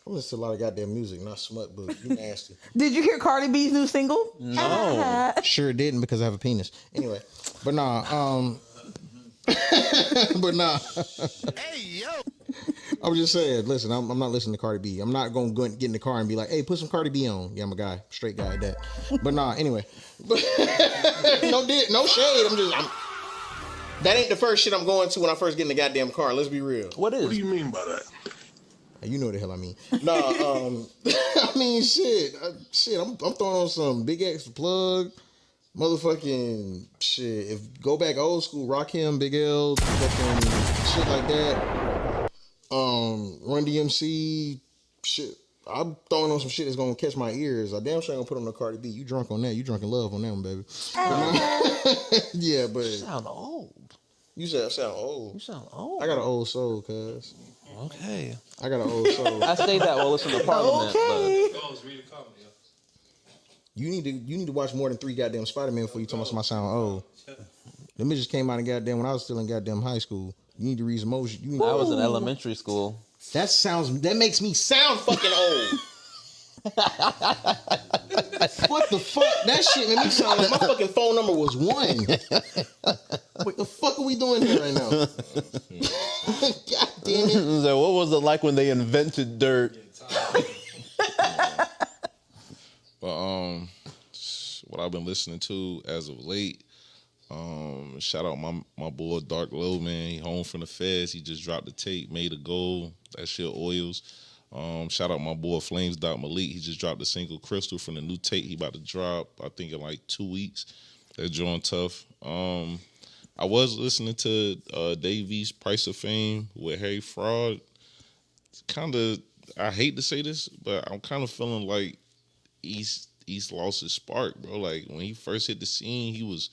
I listen to a lot of goddamn music, not smut books. You nasty. Did you hear Cardi B's new single? No. Sure didn't because I have a penis. Anyway, but nah. But nah. Hey, yo. I was just saying, listen, I'm not listening to Cardi B. I'm not going to get in the car and be like, hey, put some Cardi B on. Yeah, I'm a guy, straight guy at that. But nah, anyway. No shade. That ain't the first shit I'm going to when I first get in the goddamn car. Let's be real. What is? What do you mean by that? You know what the hell I mean. Nah, I mean, shit. I'm throwing on some Big X Plug, motherfucking shit. If go back old school, Rakim, Big L, fucking shit like that. Run DMC, shit. I'm throwing on some shit that's gonna catch my ears. I damn sure ain't gonna put on no Cardi B. You drunk on that? You drunk in love on that one, baby? Yeah, but You sound old. you said I sound old. You sound old. I got an old soul, cuz. Okay. I got an old soul. I say that while listening to Parliament, Okay. Goes, read a comment, yo. You need to watch more than 3 goddamn Spider-Man before you tell me I sound old. Them bitches came out in goddamn when I was still in goddamn high school. You need to read some more. I was in elementary school. That makes me sound fucking old. What the fuck? That shit made me sound like my fucking phone number was 1. What the fuck are we doing here right now? God damn it. So what was it like when they invented dirt? But what I've been listening to as of late, shout out my boy Dark Low, man. He home from the feds. He just dropped the tape, Made of Gold. That shit oils. Shout out my boy Flames Malik. He just dropped the single Crystal from the new tape he about to drop, I think in like 2 weeks. That joint tough. I was listening to Davies Price of Fame with Harry Fraud. Kind of, I hate to say this, but I'm kind of feeling like East lost his spark, bro. Like when he first hit the scene, he was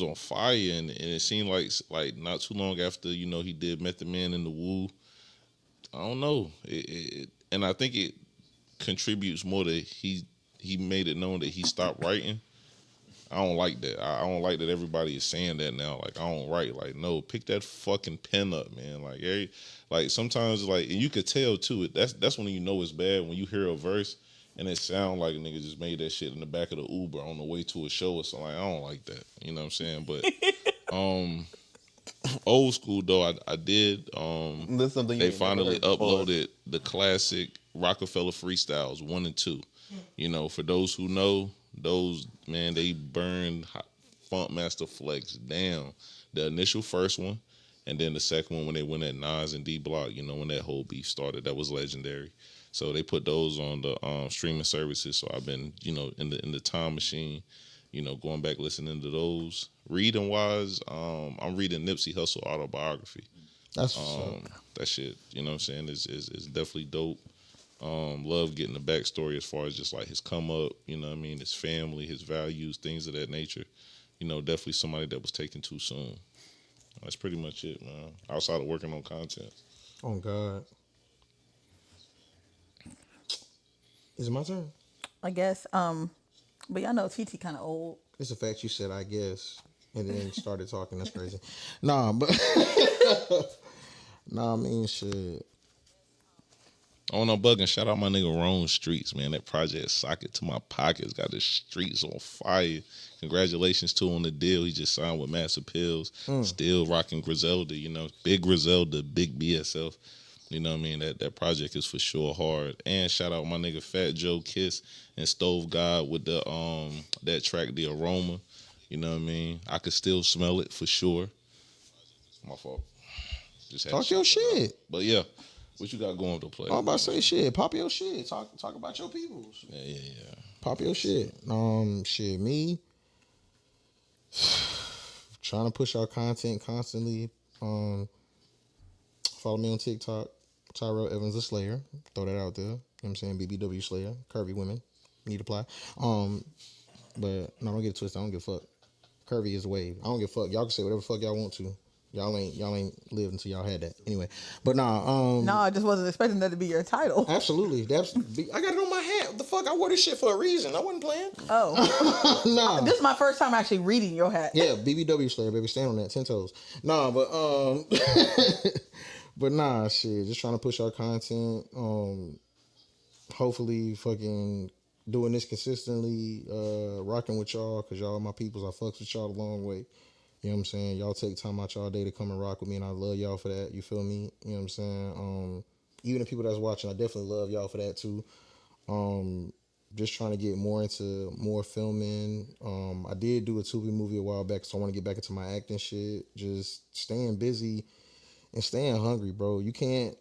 on fire, and it seemed like not too long after, you know, he did Method Man in the Woo. I don't know, and I think it contributes more that he made it known that he stopped writing. I don't like that. I don't like that everybody is saying that now. Like, I don't write. Like, no, pick that fucking pen up, man. Like sometimes, like, and you could tell too. That's when you know it's bad, when you hear a verse and it sound like a nigga just made that shit in the back of the Uber on the way to a show or something. Like, I don't like that. You know what I'm saying? But old school though, I did. That's something they you finally never heard before. uploaded the classic Rockefeller freestyles 1 and 2. You know, for those who know, those, man, they burned Funkmaster Flex down. The initial first one, and then the second one when they went at Nas and D Block. You know, when that whole beef started, that was legendary. So they put those on the streaming services. So I've been, you know, in the time machine, you know, going back listening to those. Reading wise, I'm reading Nipsey Hussle autobiography. That's what's up. That shit, you know what I'm saying, is definitely dope. Love getting the backstory as far as just like his come up, you know what I mean, his family, his values, things of that nature. You know, definitely somebody that was taken too soon. That's pretty much it, man. Outside of working on content. Oh God. Is it my turn? I guess. But y'all know TT kind of old. It's the fact you said I guess and then started talking. That's crazy. Nah, but nah, I mean shit. Oh, no, bugging. Shout out my nigga Rome Streets, man. That project Socket to My Pockets got the streets on fire. Congratulations to him on the deal. He just signed with Mass Appeals. Still rocking Griselda, you know. Big Griselda, big BSF. You know what I mean? That project is for sure hard. And shout out my nigga Fat Joe Kiss and Stove God with the that track, The Aroma. You know what I mean? I could still smell it for sure. My fault. Just had Talk your shit. But yeah. What you got going to play? I'm about to say shit. Pop your shit. Talk about your peoples. Yeah. Pop your shit. Shit, me. Trying to push out content constantly. Follow me on TikTok. Tyrell Evans the Slayer. Throw that out there. You know what I'm saying? BBW Slayer. Curvy women. Need to apply. But no, don't get it twisted. I don't give a fuck. Curvy is the wave. I don't give a fuck. Y'all can say whatever the fuck y'all want to. Y'all ain't lived until y'all had that. Anyway. But nah, No, I just wasn't expecting that to be your title. absolutely. I got it on my hat. What the fuck? I wore this shit for a reason. I wasn't playing. Oh. Nah. This is my first time actually reading your hat. Yeah, BBW Slayer, baby. Stand on that. 10 toes. Nah, but but nah, shit. Just trying to push our content. Hopefully fucking doing this consistently, rocking with y'all, cause y'all my peoples. I fucks with y'all a long way. You know what I'm saying? Y'all take time out y'all day to come and rock with me, and I love y'all for that. You feel me? You know what I'm saying? Even the people that's watching, I definitely love y'all for that too. Just trying to get more into more filming. I did do a Tubi movie a while back, so I want to get back into my acting shit. Just staying busy and staying hungry, bro. You can't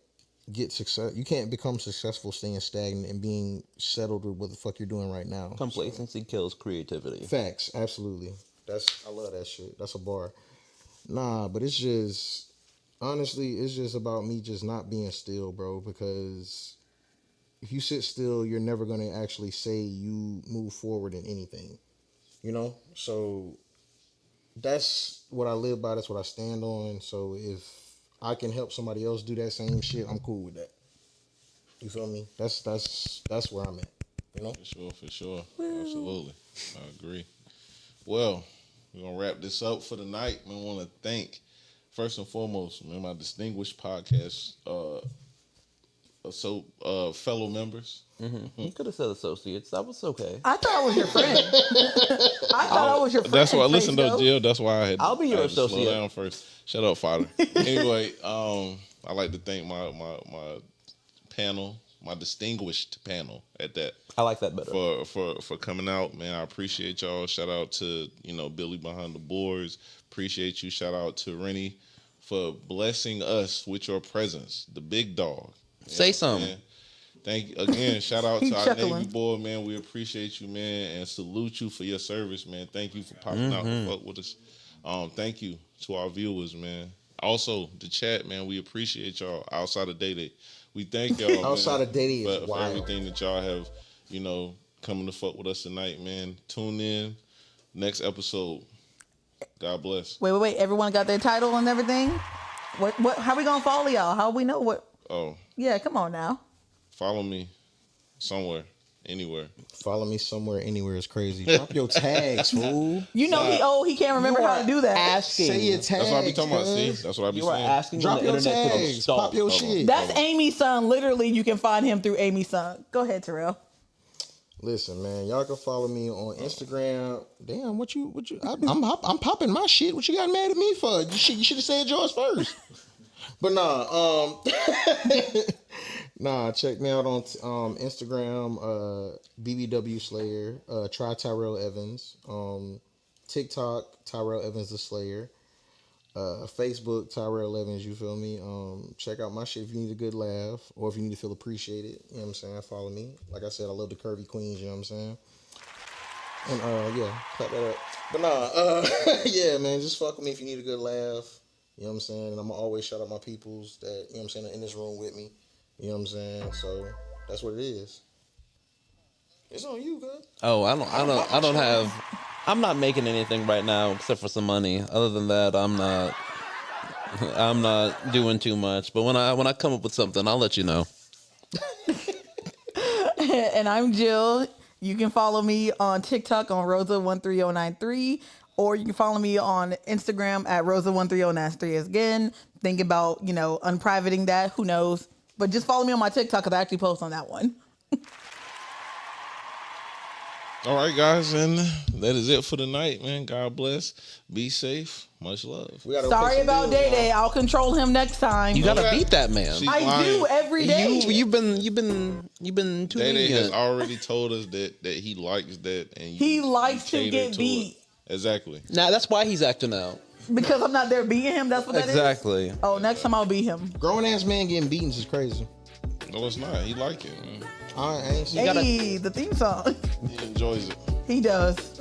get success. You can't become successful staying stagnant and being settled with what the fuck you're doing right now. Complacency kills creativity. Facts, absolutely. I love that shit. That's a bar. Nah, but it's just honestly, it's just about me just not being still, bro. Because if you sit still, you're never gonna actually say you move forward in anything. You know? So that's what I live by, that's what I stand on. So if I can help somebody else do that same shit, I'm cool with that. You feel me? That's where I'm at. You know? For sure. Absolutely. I agree. Well, we're going to wrap this up for the night. We want to thank, first and foremost, my distinguished podcast fellow members. Mm-hmm. You could have said associates. That was okay. I thought I was your friend. I thought I was your friend. That's why, listen though, Jill, that's why I had I'll be your to slow associate. down first. Shut up, father. Anyway, I'd like to thank my panel, my distinguished panel at that. I like that better. For coming out, man. I appreciate y'all. Shout out to, Billy behind the boards. Appreciate you. Shout out to Rennie for blessing us with your presence, the big dog. Say something. Man. Thank you again. Shout out to our chuckling. Navy boy, man. We appreciate you, man, and salute you for your service, man. Thank you for popping out and fuck with us. Thank you to our viewers, man. Also, the chat, man. We appreciate y'all. Outside of Day, we thank y'all. Outside man, of Day for, is for wild. everything that y'all have, coming to fuck with us tonight, man. Tune in. Next episode. God bless. Wait. Everyone got their title and everything? What? How we gonna follow y'all? How we know what? Oh, Yeah, come on now. follow me somewhere, anywhere. Follow me somewhere, anywhere is crazy. Drop your tags, fool. You know he can't remember how to do that. Asking. Say your tags. That's what I be talking about. See, cuz. that's what I be You are saying. asking Drop the your internet to tags. stop. Pop your Hold on. shit. That's Amy's son. Literally, you can find him through Amy's son. Go ahead, Terrell. Listen, man, y'all can follow me on Instagram. Damn, what you? I'm popping my shit. What you got mad at me for? You should have said yours first. But nah, check me out on Instagram, BBW Slayer, try Tyrell Evans, TikTok, Tyrell Evans the Slayer, Facebook, Tyrell Evans, you feel me? Check out my shit if you need a good laugh or if you need to feel appreciated, you know what I'm saying? Follow me. Like I said, I love the curvy queens, you know what I'm saying? And yeah, clap that up. But yeah, man, just fuck with me if you need a good laugh. You know what I'm saying? And I'm going to always shout out my peoples that, you know what I'm saying, are in this room with me. You know what I'm saying? So, That's what it is. It's on you, good. Oh, I don't have. I'm not making anything right now except for some money. Other than that, I'm not doing too much. But when I come up with something, I'll let you know. And I'm Jill. You can follow me on TikTok on Rosa13093, or you can follow me on Instagram at Rosa13093. Again, think about, unprivating that. Who knows? But just follow me on my TikTok because I actually post on that one. All right, guys, and that is it for the night, man. God bless. Be safe. Much love. Sorry about Day Day. I'll control him next time. You gotta beat that man. I do every day. You've been too Day lenient. has already told us that he likes that, and He likes to get beat. Exactly. Nah, that's why he's acting out. Because I'm not there beating him. That's what that is. Exactly. Oh, next time I'll beat him. Grown ass man getting beaten is crazy. No, it's not. He like it, man. I ain't seen Hey, the theme song. He enjoys it. He does.